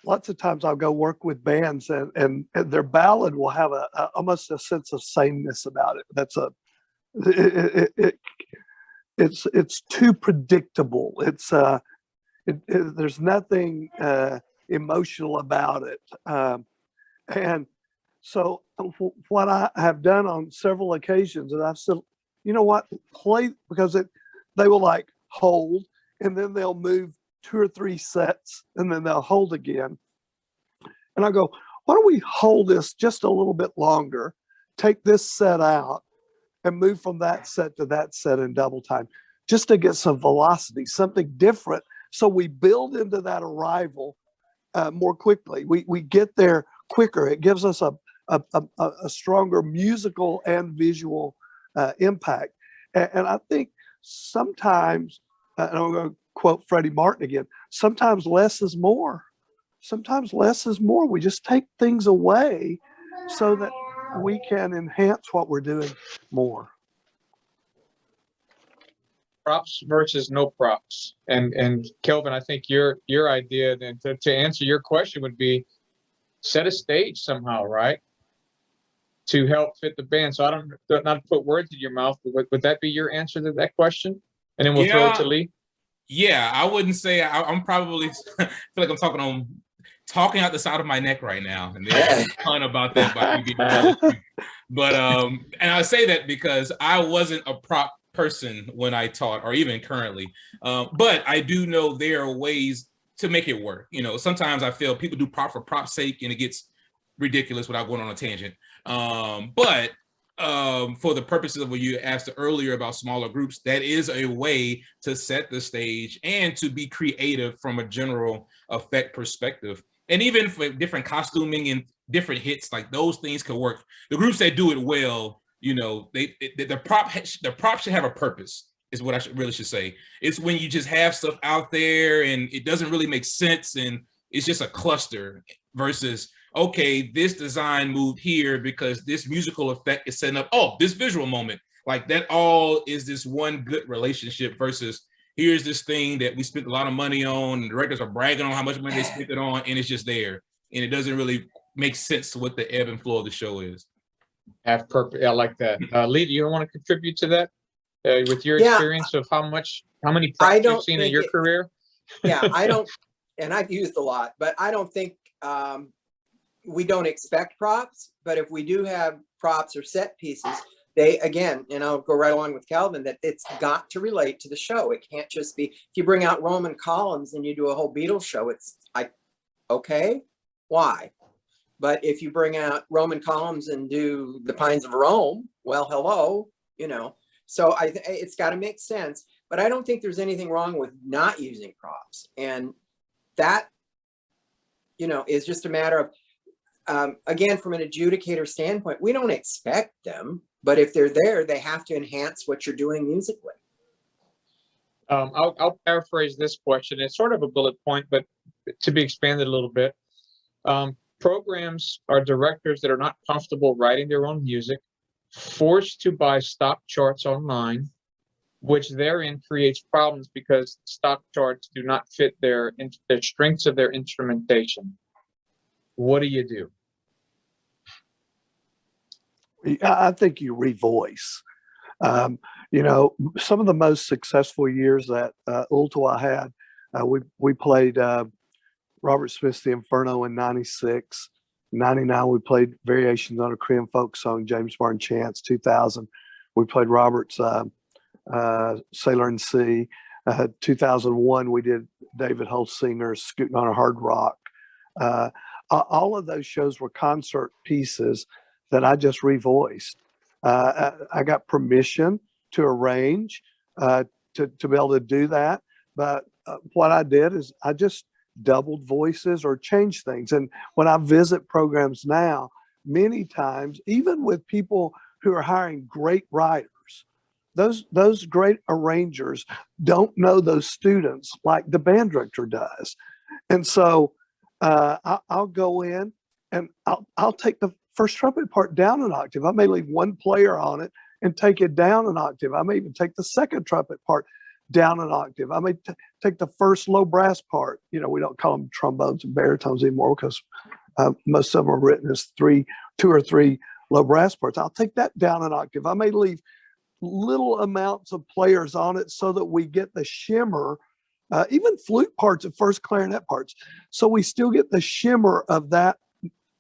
Lots of times I'll go work with bands and their ballad will have almost a sense of sameness about it. That's it's too predictable. There's nothing emotional about it. And so what I have done on several occasions, and I've said, you know what, play, because they will like hold, and then they'll move 2 or 3 sets, and then they'll hold again. And I go, why don't we hold this just a little bit longer, take this set out, and move from that set to that set in double time, just to get some velocity, something different. So we build into that arrival more quickly. We get there quicker. It gives us a stronger musical and visual impact. And I think sometimes, and I'm going to quote Freddie Martin again, sometimes less is more. Sometimes less is more. We just take things away so that we can enhance what we're doing more. Props versus no props. And Kelvin, I think your idea then to answer your question would be set a stage somehow, right? To help fit the band. So I don't, not to put words in your mouth, but would that be your answer to that question? And then we'll throw it to Lee. Yeah, I wouldn't say I'm probably feel like I'm talking out the side of my neck right now, and there's a ton about that. But and I say that because I wasn't a prop person when I taught, or even currently. But I do know there are ways to make it work. You know, sometimes I feel people do prop for prop's sake, and it gets ridiculous without going on a tangent. But for the purposes of what you asked earlier about smaller groups, that is a way to set the stage and to be creative from a general effect perspective. And even for different costuming and different hits, like those things can work. The groups that do it well, you know, the prop should have a purpose, is what I really should say. It's when you just have stuff out there and it doesn't really make sense and it's just a cluster, versus, okay, this design moved here because this musical effect is setting up, oh, this visual moment. Like that all is this one good relationship, versus here's this thing that we spent a lot of money on, and directors are bragging on how much money they spent it on, and it's just there. And it doesn't really make sense to what the ebb and flow of the show is. Have purpose. I like that. Lee, do you want to contribute to that with your experience of how many props you've seen in your career? Yeah, I don't, and I've used a lot, but I don't think we don't expect props. But if we do have props or set pieces, they, again, and I'll go right along with Kelvin, that it's got to relate to the show. It can't just be, if you bring out Roman columns and you do a whole Beatles show, it's like, okay, why? But if you bring out Roman columns and do the Pines of Rome, well, hello, you know. So it's got to make sense. But I don't think there's anything wrong with not using props. And that, you know, is just a matter of, again, from an adjudicator standpoint, we don't expect them. But if they're there, they have to enhance what you're doing musically. I'll paraphrase this question. It's sort of a bullet point, but to be expanded a little bit. Programs are directors that are not comfortable writing their own music, forced to buy stock charts online, which therein creates problems because stock charts do not fit their strengths of their instrumentation. What do you do? I think you revoice. You know, some of the most successful years that Ultua had, we played Robert Smith's The Inferno in '96. 99, we played Variations on a Korean Folk Song, James Martin Chants. 2000, we played Robert's Sailor in Sea. 2001, we did David Holsinger's Scooting on a Hard Rock. All of those shows were concert pieces that I just revoiced. I got permission to arrange to be able to do that. But what I did is I just doubled voices or changed things. And when I visit programs now, many times, even with people who are hiring great writers, those great arrangers don't know those students like the band director does. And so I'll go in and I'll take the first trumpet part down an octave. I may leave one player on it and take it down an octave. I may even take the second trumpet part down an octave. I may take the first low brass part. You know, we don't call them trombones and baritones anymore because most of them are written as 2 or 3 low brass parts. I'll take that down an octave. I may leave little amounts of players on it so that we get the shimmer, even flute parts at first, clarinet parts. So we still get the shimmer of that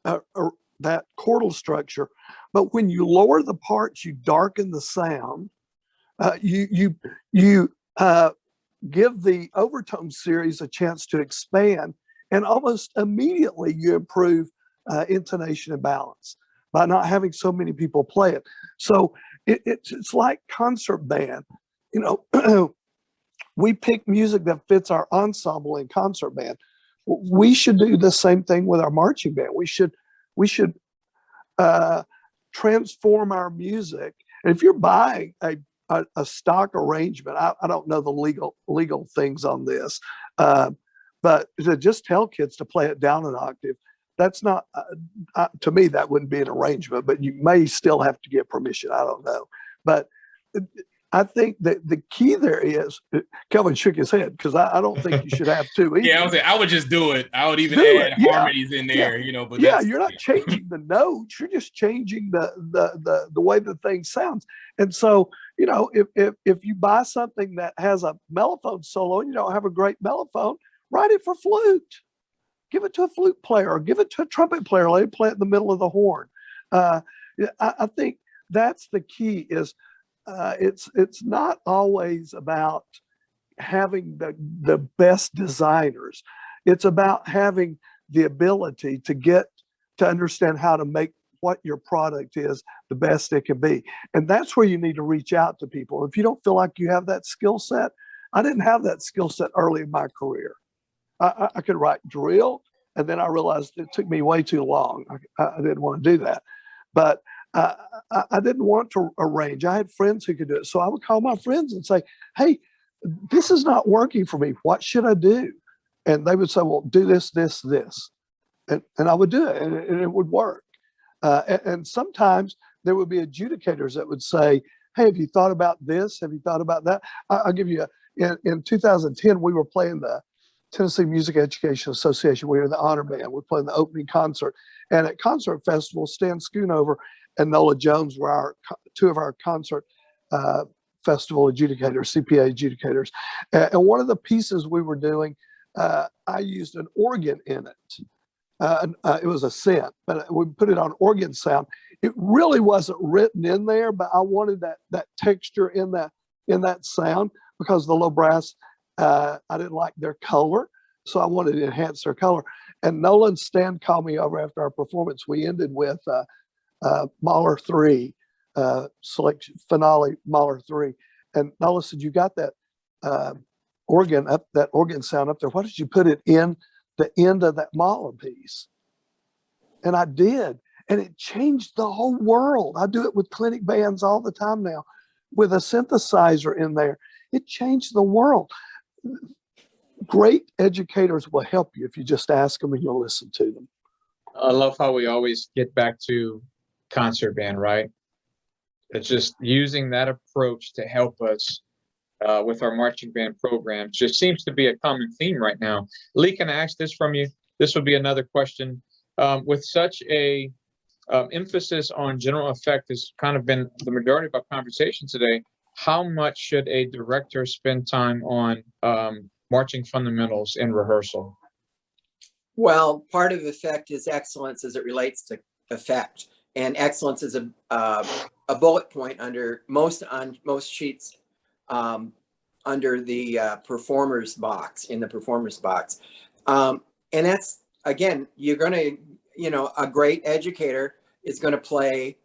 chordal structure. But when you lower the parts, you darken the sound. You give the overtone series a chance to expand, and almost immediately you improve intonation and balance by not having so many people play it. So it's like concert band. You know, we pick music that fits our ensemble in concert band. We should do the same thing with our marching band. We should transform our music. And if you're buying a stock arrangement, I don't know the legal things on this, but to just tell kids to play it down an octave, that's not, to me, that wouldn't be an arrangement, but you may still have to get permission. I don't know. But I think that the key there is, Kelvin shook his head because I don't think you should have 2 either. Yeah, I would just do it. I would even add harmonies in there, you know. But you're not changing the notes. You're just changing the way the thing sounds. And so, you know, if you buy something that has a mellophone solo and you don't have a great mellophone, write it for flute. Give it to a flute player or give it to a trumpet player. Let it play it in the middle of the horn. I think that's the key. Is it's not always about having the best designers. It's about having the ability to understand how to make what your product is the best it can be. And that's where you need to reach out to people. If you don't feel like you have that skill set, I didn't have that skill set early in my career. I could write drill, and then I realized it took me way too long. I didn't want to do that. But I didn't want to arrange. I had friends who could do it. So I would call my friends and say, hey, this is not working for me. What should I do? And they would say, well, do this, this, this. And I would do it, and it would work. And sometimes there would be adjudicators that would say, hey, have you thought about this? Have you thought about that? I'll give you, in 2010, we were playing the Tennessee Music Education Association. We were in the honor band. We were playing the opening concert. And at Concert Festival, Stan Schoonover and Nola Jones were 2 of our concert festival adjudicators, CPA adjudicators. And one of the pieces we were doing, I used an organ in it. It was a synth, but we put it on organ sound. It really wasn't written in there, but I wanted that texture in that sound because the low brass, I didn't like their color, so I wanted to enhance their color. And Nola and Stan called me over after our performance. We ended with Mahler 3, selection finale Mahler 3. And Nola said, you got that organ sound up there. Why did you put it in the end of that Mahler piece? And I did. And it changed the whole world. I do it with clinic bands all the time now with a synthesizer in there. It changed the world. Great educators will help you if you just ask them and you'll listen to them. I love how we always get back to concert band, right? It's just using that approach to help us with our marching band programs. Just seems to be a common theme right now. Lee, can I ask this from you? This would be another question. With such a emphasis on general effect has kind of been the majority of our conversation today, how much should a director spend time on marching fundamentals in rehearsal? Well, part of effect is excellence as it relates to effect, and excellence is a bullet point on most sheets under the performer's box, in the performer's box. And that's, again, you're going to, a great educator is going to play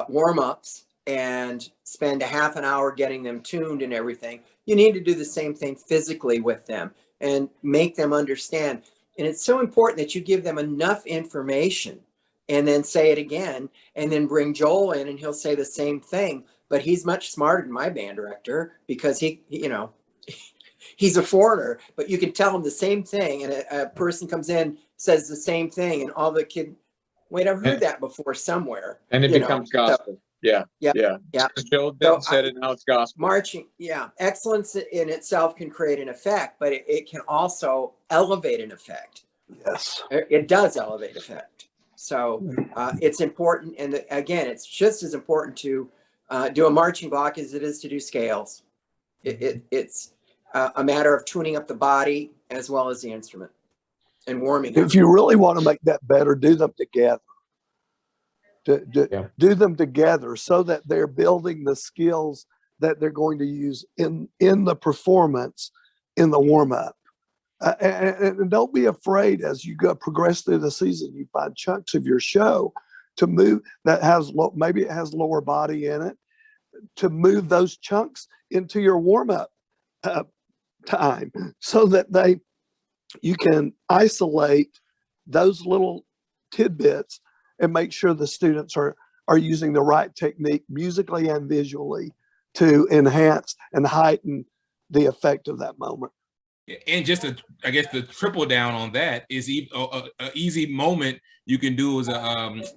warm-ups and spend a half an hour getting them tuned and everything. You need to do the same thing physically with them and make them understand. And it's so important that you give them enough information and then say it again, and then bring Joel in and he'll say the same thing. But he's much smarter than my band director because he's a foreigner, but you can tell him the same thing. And a person comes in, says the same thing, and all the kid, Wait, I've heard that before somewhere. And it you know, becomes gospel. Yeah. Yeah, Yeah. yeah. Joel Denton said it, now it's gospel. Marching, yeah. Excellence in itself can create an effect, but it can also elevate an effect. Yes. It does elevate effect. So it's important. And again, it's just as important to do a marching block as it is to do scales. It's a matter of tuning up the body as well as the instrument and warming up. If you really want to make that better, do them together. Do them together so that they're building the skills that they're going to use in the performance, in the warm-up. And don't be afraid as you progress through the season, you find chunks of your show to move that has maybe it has lower body in it, to move those chunks into your warm-up time so that you can isolate those little tidbits and make sure the students are using the right technique musically and visually to enhance and heighten the effect of that moment. And just I guess the triple down on that is an easy moment you can do is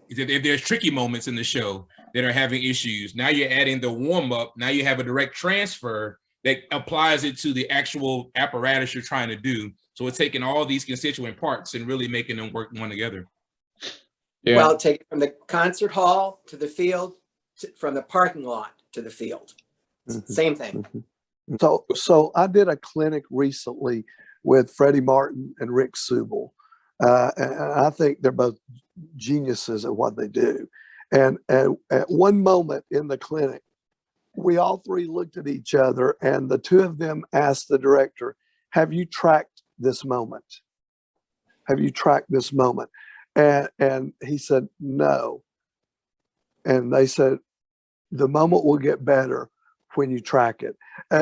if there's tricky moments in the show that are having issues. Now you're adding the warm up. Now you have a direct transfer that applies it to the actual apparatus you're trying to do. So it's taking all these constituent parts and really making them work one together. Yeah. Well, take it from the concert hall to the field, from the parking lot to the field. Mm-hmm. Same thing. Mm-hmm. So I did a clinic recently with Freddie Martin and Rick Subel. And I think they're both geniuses at what they do. And at one moment in the clinic, we all three looked at each other and the two of them asked the director, have you tracked this moment? Have you tracked this moment? And he said, no. And they said, the moment will get better when you track it.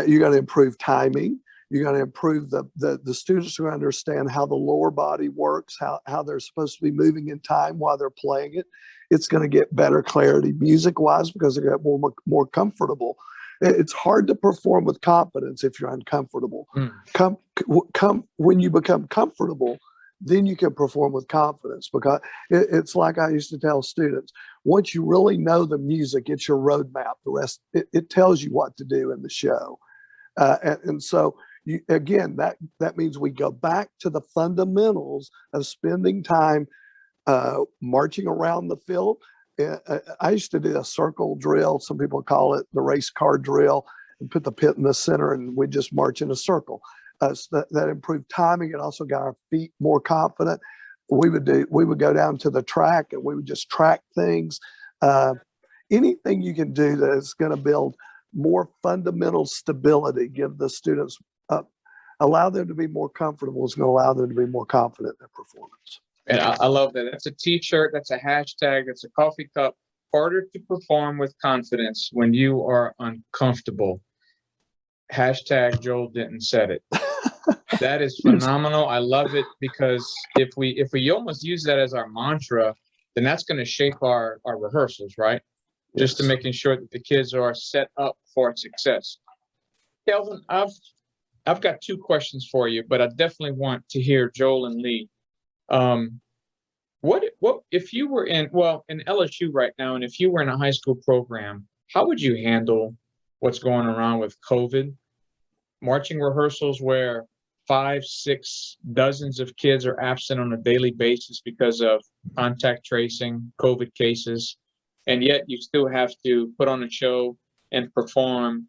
You're going to improve timing. You're going to improve the students who understand how the lower body works, how they're supposed to be moving in time while they're playing it. It's going to get better clarity music-wise because they get more comfortable. It's hard to perform with confidence if you're uncomfortable. When you become comfortable, then you can perform with confidence, because it's like I used to tell students, once you really know the music, it's your roadmap. The rest, it tells you what to do in the show. And so, again, that means we go back to the fundamentals of spending time marching around the field. I used to do a circle drill. Some people call it the race car drill, and put the pit in the center and we just march in a circle. So that improved timing. It also got our feet more confident. We would go down to the track and we would just track things. Anything you can do that is going to build more fundamental stability, give the students, allow them to be more comfortable, is going to allow them to be more confident in their performance. And I love that. That's a t-shirt. That's a hashtag. That's a coffee cup. Harder to perform with confidence when you are uncomfortable. Hashtag Joel Denton said it. That is phenomenal. I love it, because if we almost use that as our mantra, then that's going to shape our rehearsals, right? Yes. Just to making sure that the kids are set up for success. Kelvin, I've got two questions for you, but I definitely want to hear Joel and Lee. What if you were in LSU right now, and if you were in a high school program, how would you handle what's going around with COVID? Marching rehearsals where 5, 6 dozens of kids are absent on a daily basis because of contact tracing, COVID cases, and yet you still have to put on a show and perform.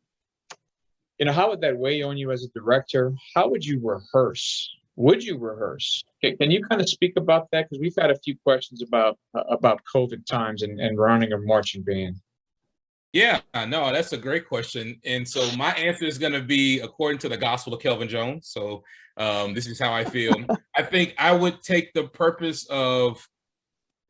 How would that weigh on you as a director? How would you rehearse? Would you rehearse? Can you kind of speak about that? Because we've had a few questions about COVID times and running a marching band. Yeah, no, that's a great question. And so my answer is going to be according to the gospel of Kelvin Jones. So this is how I feel. I think I would take the purpose of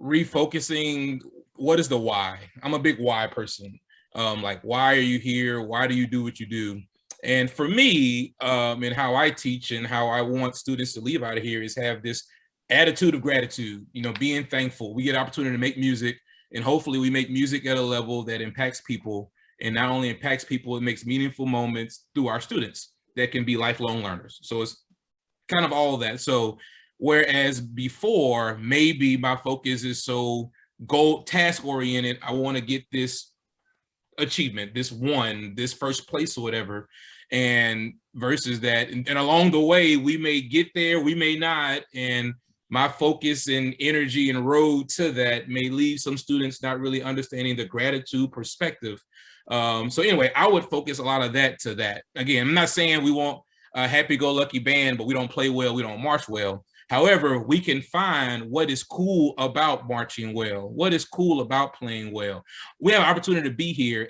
refocusing. What is the why? I'm a big why person. Like, why are you here? Why do you do what you do? And for me, and how I teach and how I want students to leave out of here is have this attitude of gratitude, being thankful. We get opportunity to make music. And hopefully we make music at a level that impacts people, and not only impacts people, it makes meaningful moments through our students that can be lifelong learners. So it's kind of all of that. So Whereas before, maybe my focus is so goal task oriented. I want to get this achievement, this first place or whatever. And versus that, and along the way, we may get there, we may not. And my focus and energy and road to that may leave some students not really understanding the gratitude perspective. So anyway, I would focus a lot of that to that. Again, I'm not saying we want a happy-go-lucky band, but we don't play well, we don't march well. However, we can find what is cool about marching well, what is cool about playing well. We have an opportunity to be here.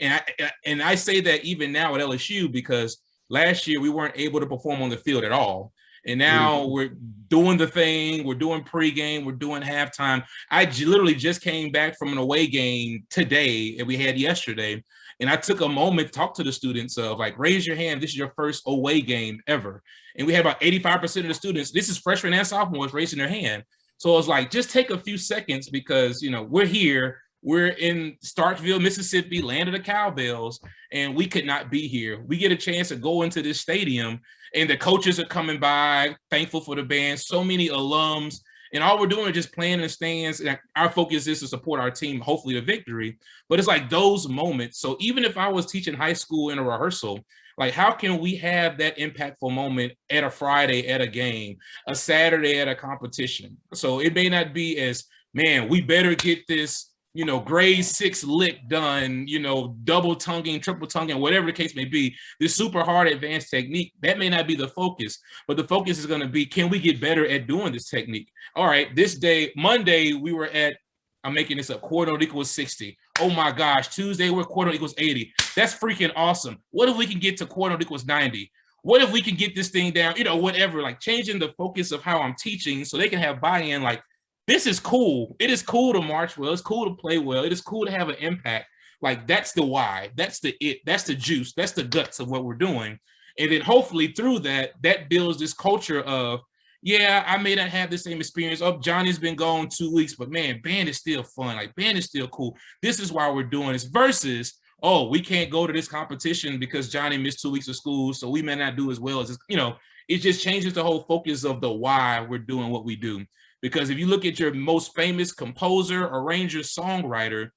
And I say that even now at LSU, because last year we weren't able to perform on the field at all. And now we're doing the thing, we're doing pregame, we're doing halftime. I literally just came back from an away game today that we had yesterday. And I took a moment to talk to the students of like, raise your hand, this is your first away game ever. And we had about 85% of the students, this is freshmen and sophomores, raising their hand. So I was like, just take a few seconds because, you know, we're here, we're in Starkville, Mississippi, land of the cowbells, and we could not be here. We get a chance to go into this stadium and the coaches are coming by, thankful for the band, so many alums. And all we're doing is just playing in the stands. And our focus is to support our team, hopefully to victory. But it's like those moments. So even if I was teaching high school in a rehearsal, like how can we have that impactful moment at a Friday at a game, a Saturday at a competition? So it may not be as, man, we better get this, you know, grade 6 lick done, you know, double tonguing, triple tonguing, whatever the case may be, this super hard advanced technique, that may not be the focus, but the focus is going to be, can we get better at doing this technique? All right, this day, Monday, we were at, I'm making this up, quarter note equals 60. Oh my gosh, Tuesday, we're quarter note equals 80. That's freaking awesome. What if we can get to quarter note equals 90? What if we can get this thing down, you know, whatever, like changing the focus of how I'm teaching so they can have buy-in, like, this is cool. It is cool to march well. It's cool to play well. It is cool to have an impact. Like that's the why. That's the it. That's the juice. That's the guts of what we're doing. And then hopefully through that, that builds this culture of, yeah, I may not have the same experience. Oh, Johnny's been gone 2 weeks, but man, band is still fun. Like band is still cool. This is why we're doing this versus, oh, we can't go to this competition because Johnny missed 2 weeks of school. So we may not do as well as this, you know, it just changes the whole focus of the why we're doing what we do. Because if you look at your most famous composer, arranger, songwriter,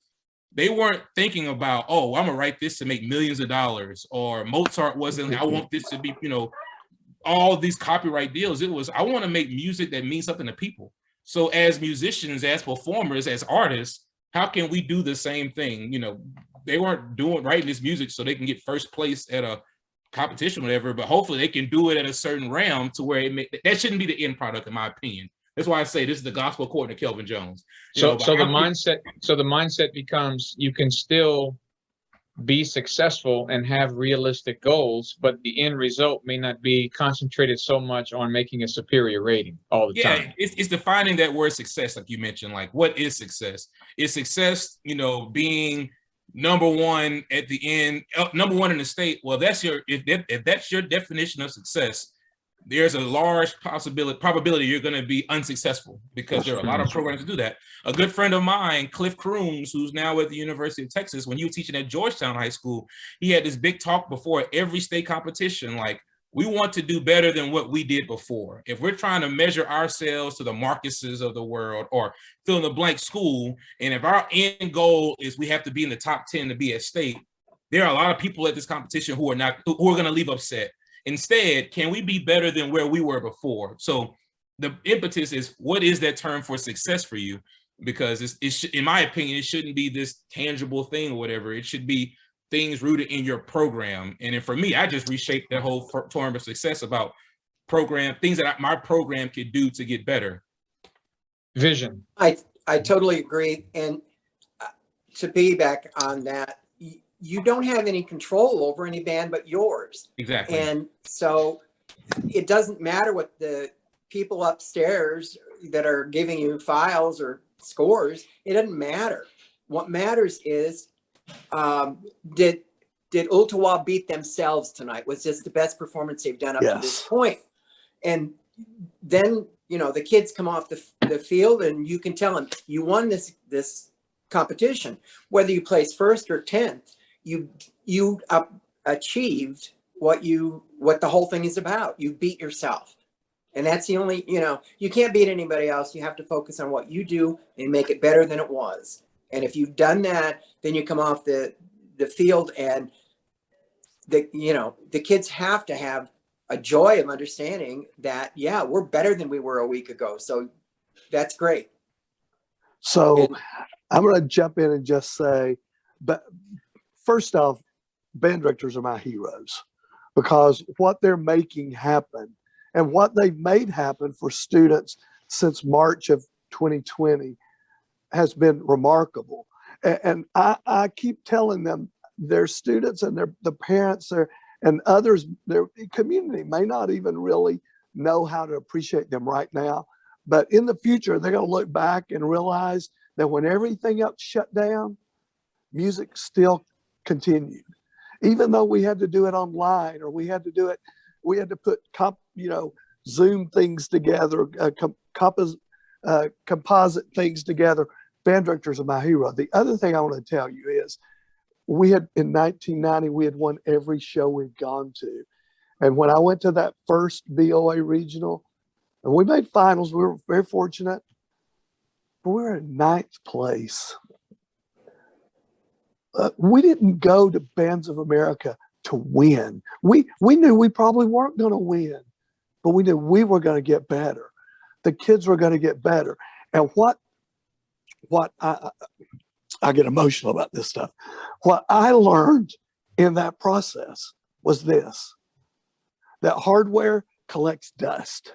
they weren't thinking about, oh, I'm gonna write this to make millions of dollars, or Mozart wasn't, I want this to be, you know, all these copyright deals. It was, I want to make music that means something to people. So as musicians, as performers, as artists, how can we do the same thing? You know, they weren't writing this music so they can get first place at a competition, or whatever, but hopefully they can do it at a certain realm to where that shouldn't be the end product, in my opinion. That's why I say this is the gospel according to Kelvin Jones. So the mindset becomes you can still be successful and have realistic goals, but the end result may not be concentrated so much on making a superior rating all the time. It's defining that word success, like you mentioned. Like, what is success? Is success, you know, being number one at the end, number one in the state? Well, that's your if that's your definition of success, there's a large probability you're going to be unsuccessful because there are a lot of programs to do that. A good friend of mine, Cliff Crooms, who's now at the University of Texas, when you were teaching at Georgetown High School, he had this big talk before every state competition, like, we want to do better than what we did before. If we're trying to measure ourselves to the Marcuses of the world or fill in the blank school, and if our end goal is we have to be in the top 10 to be at state, there are a lot of people at this competition who are going to leave upset. Instead, can we be better than where we were before? So the impetus is, what is that term for success for you? Because in my opinion, it shouldn't be this tangible thing or whatever. It should be things rooted in your program. And then for me, I just reshaped that whole term of success about things that my program could do to get better. Vision. I totally agree. And to piggyback on that, you don't have any control over any band but yours. Exactly. And so it doesn't matter what the people upstairs that are giving you files or scores, it doesn't matter. What matters is, did Ottawa beat themselves tonight? Was this the best performance they've done up to this point? And then, you know, the kids come off the field and you can tell them, you won this competition, whether you place first or 10th. You achieved what the whole thing is about. You beat yourself. And that's the only, you can't beat anybody else. You have to focus on what you do and make it better than it was. And if you've done that, then you come off the field, and the kids have to have a joy of understanding that, yeah, we're better than we were a week ago. So that's great. So I'm going to jump in and just say, but first off, band directors are my heroes, because what they're making happen and what they've made happen for students since March of 2020 has been remarkable. And I keep telling them, their students and the parents and others, their community may not even really know how to appreciate them right now. But in the future, they're going to look back and realize that when everything else shut down, music still continued. Even though we had to do it online, or we had to put Zoom things together, composite things together. Band directors are my hero. The other thing I want to tell you is, in 1990, we had won every show we'd gone to. And when I went to that first BOA regional, and we made finals, we were very fortunate, but we were in 9th place. We didn't go to Bands of America to win. We knew we probably weren't going to win, but we knew we were going to get better. The kids were going to get better. And what I get emotional about this stuff. What I learned in that process was this: that hardware collects dust.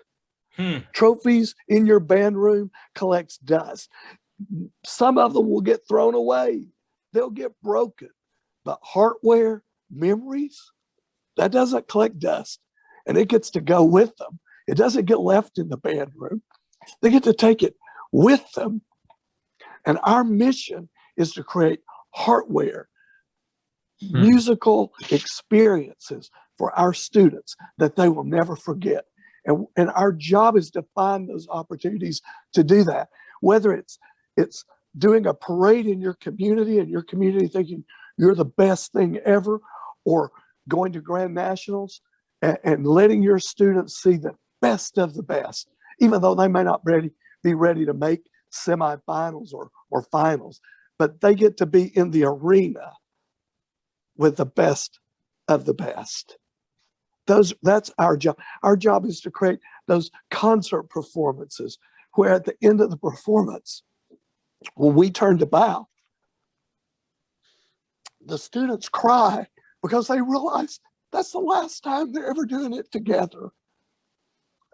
Trophies in your band room collects dust. Some of them will get thrown away. They'll get broken. But hardware, memories, that doesn't collect dust, and it gets to go with them. It doesn't get left in the band room. They get to take it with them. And our mission is to create hardware, musical experiences for our students that they will never forget. And our job is to find those opportunities to do that, whether it's doing a parade in your community and your community thinking you're the best thing ever, or going to Grand Nationals and letting your students see the best of the best, even though they may not be ready to make semifinals or finals, but they get to be in the arena with the best of the best. That's our job. Our job is to create those concert performances where at the end of the performance, when we turn to bow, the students cry because they realize that's the last time they're ever doing it together.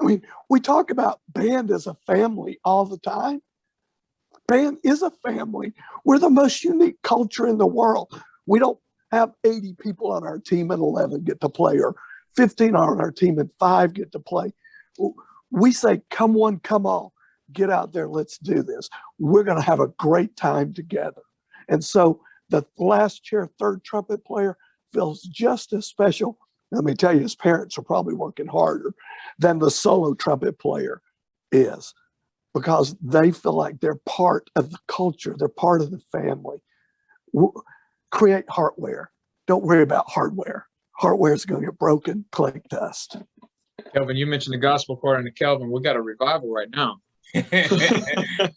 I mean, we talk about band as a family all the time. Band is a family. We're the most unique culture in the world. We don't have 80 people on our team and 11 get to play, or 15 on our team and 5 get to play. We say, come one, come all, get out there, let's do this. We're going to have a great time together. And so the last chair, third trumpet player feels just as special. Let me tell you, his parents are probably working harder than the solo trumpet player is, because they feel like they're part of the culture. They're part of the family. Create hardware. Don't worry about hardware. Hardware is going to get broken, collect dust. Kelvin, you mentioned the gospel according to Kelvin. We got a revival right now. There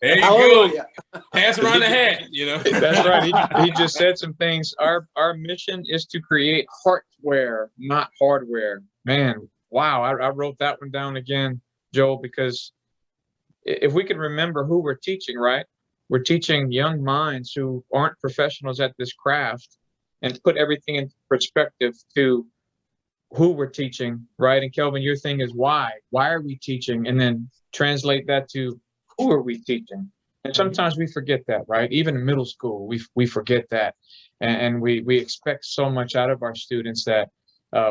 you Hallelujah. go. Pass around the hat, That's right. He just said some things. Our mission is to create hardware, not hardware. Man, wow. I wrote that one down again, Joel, because if we can remember who we're teaching, right? We're teaching young minds who aren't professionals at this craft, and put everything in perspective to who we're teaching, right? And Kelvin, your thing is why? Why are we teaching? And then translate that to who are we teaching? And sometimes we forget that, right? Even in middle school, we forget that. And we expect so much out of our students that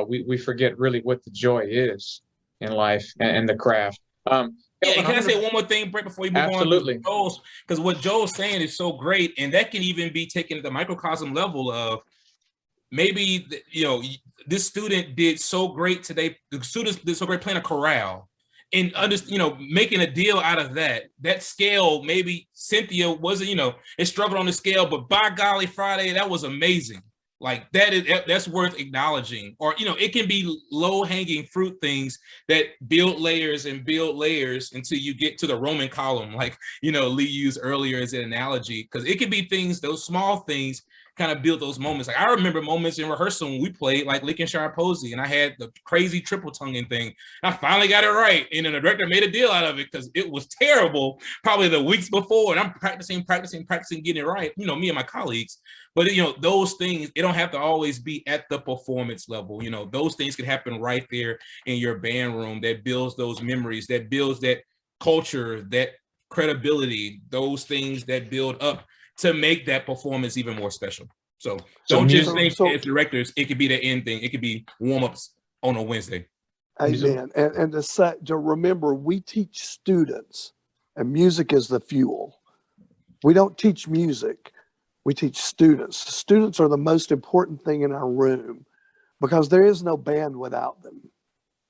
we forget really what the joy is in life and the craft. Yeah, and can I say one more thing, Brett, before you move Absolutely. on? Absolutely. Because what Joel's saying is so great, and that can even be taken at the microcosm level of maybe, this student did so great today. The students did so great playing a chorale, and making a deal out of that. That scale, maybe Cynthia wasn't, it struggled on the scale, but by golly, Friday, that was amazing. Like that's worth acknowledging. Or, you know, it can be low hanging fruit things that build layers and build layers until you get to the Roman column, like, you know, Lee used earlier as an analogy, because it can be things, those small things kind of build those moments. Like I remember moments in rehearsal when we played like Lincolnshire Posey and I had the crazy triple tonguing thing. I finally got it right. And then the director made a deal out of it because it was terrible probably the weeks before. And I'm practicing, getting it right. You know, me and my colleagues. But, you know, those things, it don't have to always be at the performance level. You know, those things can happen right there in your band room that builds those memories, that builds that culture, that credibility, those things that build up to make that performance even more special. So don't just think as directors, it could be the end thing. It could be warm-ups on a Wednesday. Amen. And to remember, we teach students, and music is the fuel. We don't teach music. We teach students. Students are the most important thing in our room because there is no band without them.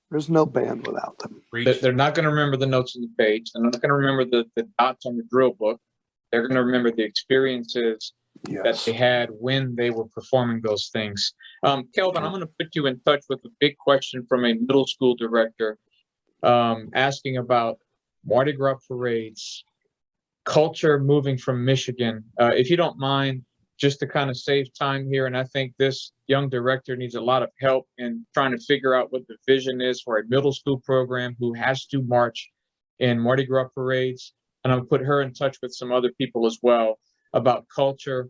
There's no band without them. They're not going to remember the notes on the page. They're not going to remember the dots on the drill book. They're going to remember the experiences that they had when they were performing those things. Kelvin, I'm going to put you in touch with a big question from a middle school director asking about Mardi Gras parades, culture moving from Michigan. If you don't mind, just to kind of save time here, and I think this young director needs a lot of help in trying to figure out what the vision is for a middle school program who has to march in Mardi Gras parades. And I'll put her in touch with some other people as well about culture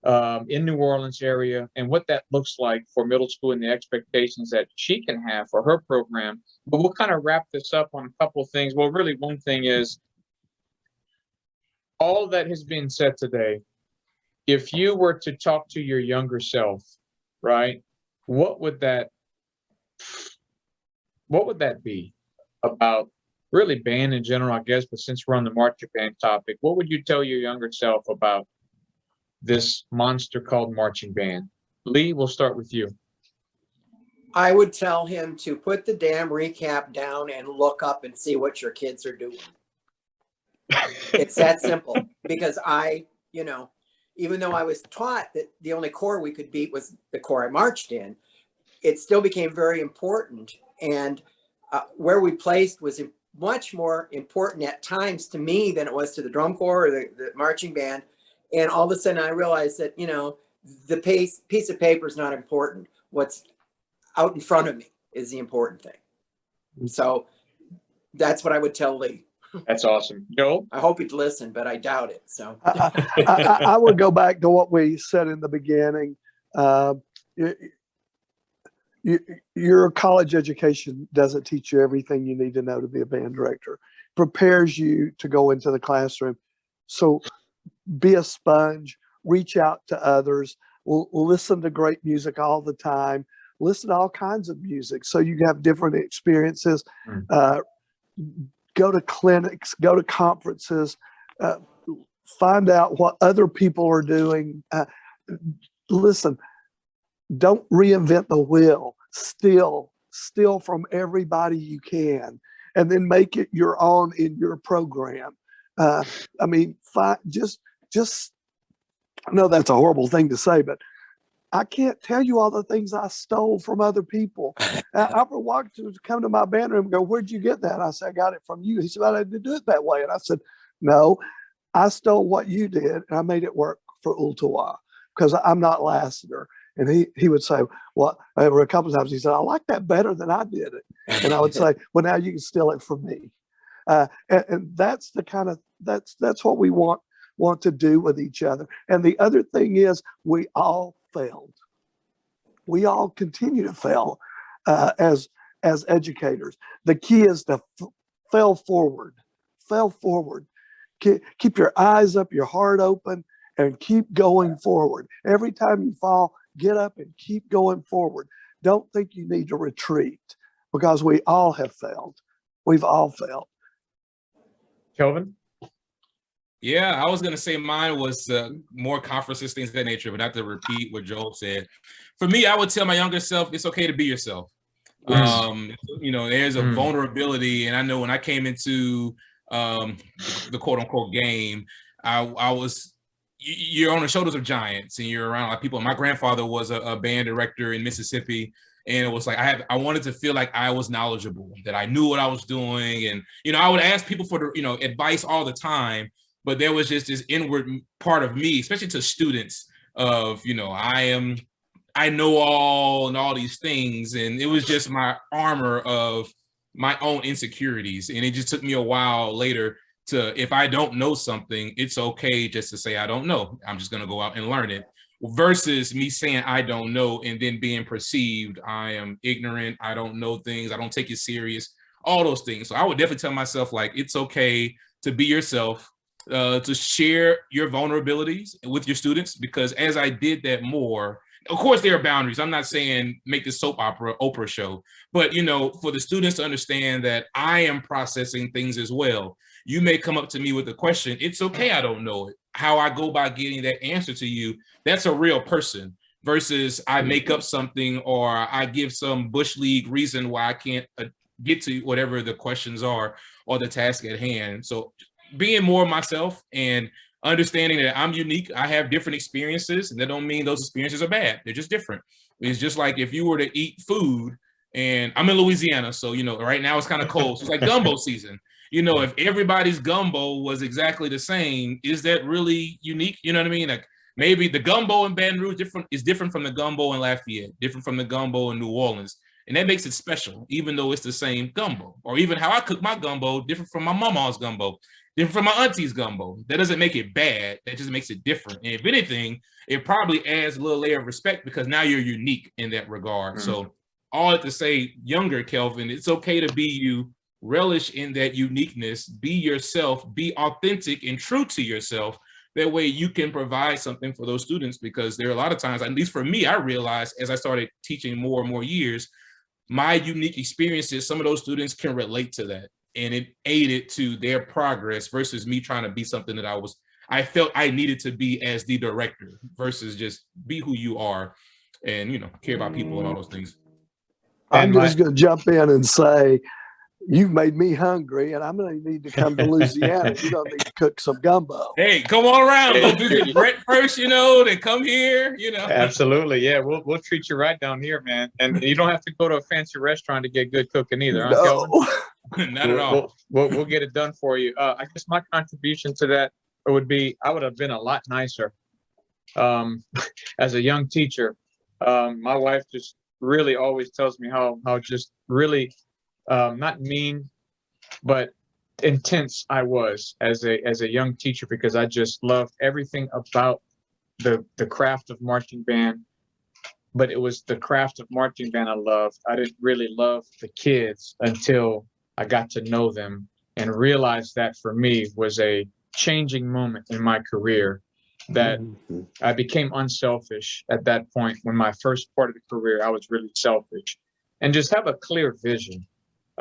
in New Orleans area and what that looks like for middle school and the expectations that she can have for her program. But we'll kind of wrap this up on a couple of things. Well, really one thing is all that has been said today. If you were to talk to your younger self, right, what would that be about really band in general, I guess, but since we're on the marching band topic, what would you tell your younger self about this monster called marching band? Lee, we'll start with you. I would tell him to put the damn recap down and look up and see what your kids are doing. It's that simple. Because you know, even though I was taught that the only corps we could beat was the corps I marched in, it still became very important. And where we placed was much more important at times to me than it was to the drum corps or the marching band. And all of a sudden I realized that, you know, the piece of paper is not important. What's out in front of me is the important thing. So that's what I would tell Lee. That's awesome. Joel? I hope he'd listen, but I doubt it. So I would go back to what we said in the beginning. Your college education doesn't teach you everything you need to know to be a band director. It prepares you to go into the classroom. So be a sponge, reach out to others, listen to great music all the time, listen to all kinds of music so you have different experiences. Go to clinics, go to conferences, find out what other people are doing. Listen, don't reinvent the wheel. Steal from everybody you can, and then make it your own in your program. I mean, just I know that's a horrible thing to say, but I can't tell you all the things I stole from other people. I walked to come to my band room and go, "Where'd you get that?" I said, "I got it from you." He said, "I didn't do it that way." And I said, "No, I stole what you did and I made it work for Ultawa because I'm not Lassiter." And he would say, well, over a couple of times, he said, "I like that better than I did it." And I would say, "Well, now you can steal it from me." And that's the kind of, that's what we want to do with each other. And the other thing is we all failed. We all continue to fail as educators. The key is to fail forward. Keep your eyes up, your heart open, and keep going forward. Every time you fall, get up and keep going forward. Don't think you need to retreat because we all have failed. We've all failed. Kelvin? Yeah, I was going to say mine was more conferences, things of that nature, but not to repeat what Joel said. For me, I would tell my younger self, it's okay to be yourself. You know, there's a vulnerability. And I know when I came into the quote unquote game, I was you're on the shoulders of giants and you're around a lot of people. My grandfather was a band director in Mississippi. And it was like, I wanted to feel like I was knowledgeable, that I knew what I was doing. And, I would ask people for advice all the time, but there was just this inward part of me, especially to students of, I know all and all these things. And it was just my armor of my own insecurities. And it just took me a while later to, if I don't know something, it's okay just to say, I don't know. I'm just going to go out and learn it, versus me saying I don't know and then being perceived, I am ignorant, I don't know things, I don't take it serious, all those things. So I would definitely tell myself, like, it's okay to be yourself, to share your vulnerabilities with your students, because as I did that more, of course there are boundaries. I'm not saying make this soap opera, Oprah show, but for the students to understand that I am processing things as well. You may come up to me with a question. It's okay, I don't know it. How I go by getting that answer to you, that's a real person, versus I make up something or I give some bush league reason why I can't get to whatever the questions are or the task at hand. So being more myself and understanding that I'm unique, I have different experiences, and that don't mean those experiences are bad. They're just different. It's just like if you were to eat food, and I'm in Louisiana, so right now it's kind of cold. So it's like gumbo season. If everybody's gumbo was exactly the same, is that really unique? You know what I mean? Like maybe the gumbo in Baton Rouge is different from the gumbo in Lafayette, different from the gumbo in New Orleans. And that makes it special, even though it's the same gumbo. Or even how I cook my gumbo, different from my mama's gumbo, different from my auntie's gumbo. That doesn't make it bad. That just makes it different. And if anything, it probably adds a little layer of respect because now you're unique in that regard. Mm-hmm. So all to say, younger Kelvin, it's okay to be you, relish in that uniqueness, be yourself, be authentic and true to yourself. That way you can provide something for those students, because there are a lot of times, at least for me, I realized as I started teaching more and more years, my unique experiences, some of those students can relate to that, and it aided to their progress versus me trying to be something that I felt I needed to be as the director, versus just be who you are and, care about people and all those things. I'm just going to jump in and say, you've made me hungry, and I'm going to need to come to Louisiana. You're going to need to cook some gumbo. Hey, come on around. Go visit Brett first, then come here, Absolutely, yeah. We'll treat you right down here, man. And you don't have to go to a fancy restaurant to get good cooking either. No. Not at all. We'll get it done for you. I guess my contribution to that would be, I would have been a lot nicer as a young teacher. My wife just really always tells me how just really not mean, but intense I was as a young teacher, because I just loved everything about the craft of marching band. But it was the craft of marching band I loved. I didn't really love the kids until I got to know them and realized that for me was a changing moment in my career, that I became unselfish at that point. When my first part of the career, I was really selfish, and just have a clear vision.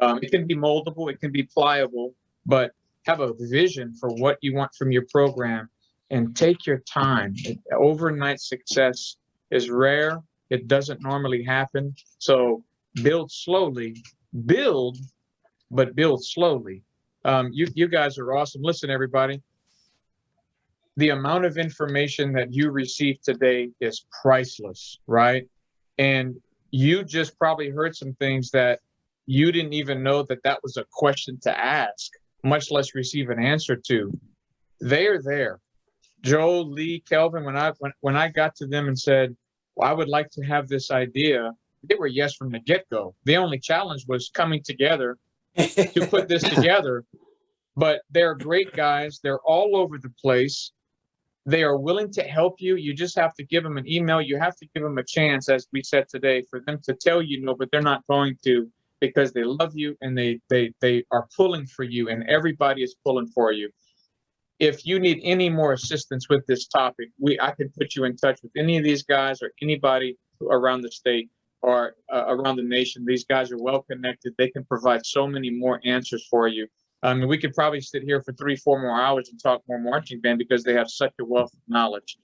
It can be moldable, it can be pliable, but have a vision for what you want from your program and take your time. Overnight success is rare. It doesn't normally happen. So build slowly, but build slowly. You guys are awesome. Listen, everybody, the amount of information that you received today is priceless, right? And you just probably heard some things that you didn't even know that was a question to ask, much less receive an answer to. They are there. Joe, Lee, Kelvin, when I got to them and said, well, I would like to have this idea, they were yes from the get-go. The only challenge was coming together to put this together. But they're great guys. They're all over the place. They are willing to help you. You just have to give them an email. You have to give them a chance, as we said today, for them to tell you no, but they're not going to, because they love you and they are pulling for you, and everybody is pulling for you. If you need any more assistance with this topic, I can put you in touch with any of these guys or anybody around the state or around the nation. These guys are well connected. They can provide so many more answers for you. I mean, we could probably sit here for 3-4 more hours and talk more marching band, because they have such a wealth of knowledge.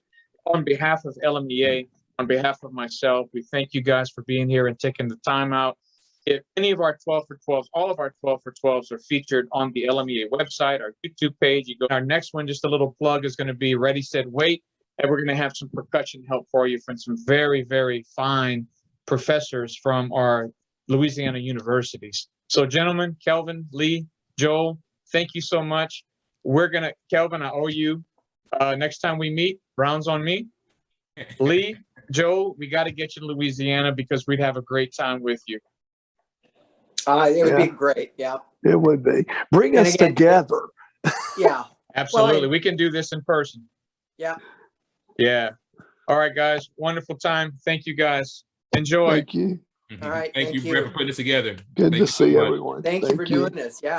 On behalf of LMEA, on behalf of myself, we thank you guys for being here and taking the time out. If any of our 12 for 12s, all of our 12 for 12s are featured on the LMEA website, our YouTube page. You go. Our next one, just a little plug, is going to be Ready, Set, Wait. And we're going to have some percussion help for you from some very, very fine professors from our Louisiana universities. So, gentlemen, Kelvin, Lee, Joel, thank you so much. Kelvin, I owe you. Next time we meet, rounds on me. Lee, Joel, we got to get you to Louisiana because we'd have a great time with you. It would Yeah. be great. Yeah. It would be. Bring And us again, together. Yeah. Absolutely. Well, We can do this in person. Yeah. Yeah. All right, guys. Wonderful time. Thank you, guys. Enjoy. Thank you. All right. Thank you, Brett, for putting this together. Good Thank to you so see much. everyone. Thank you for doing this. Yeah.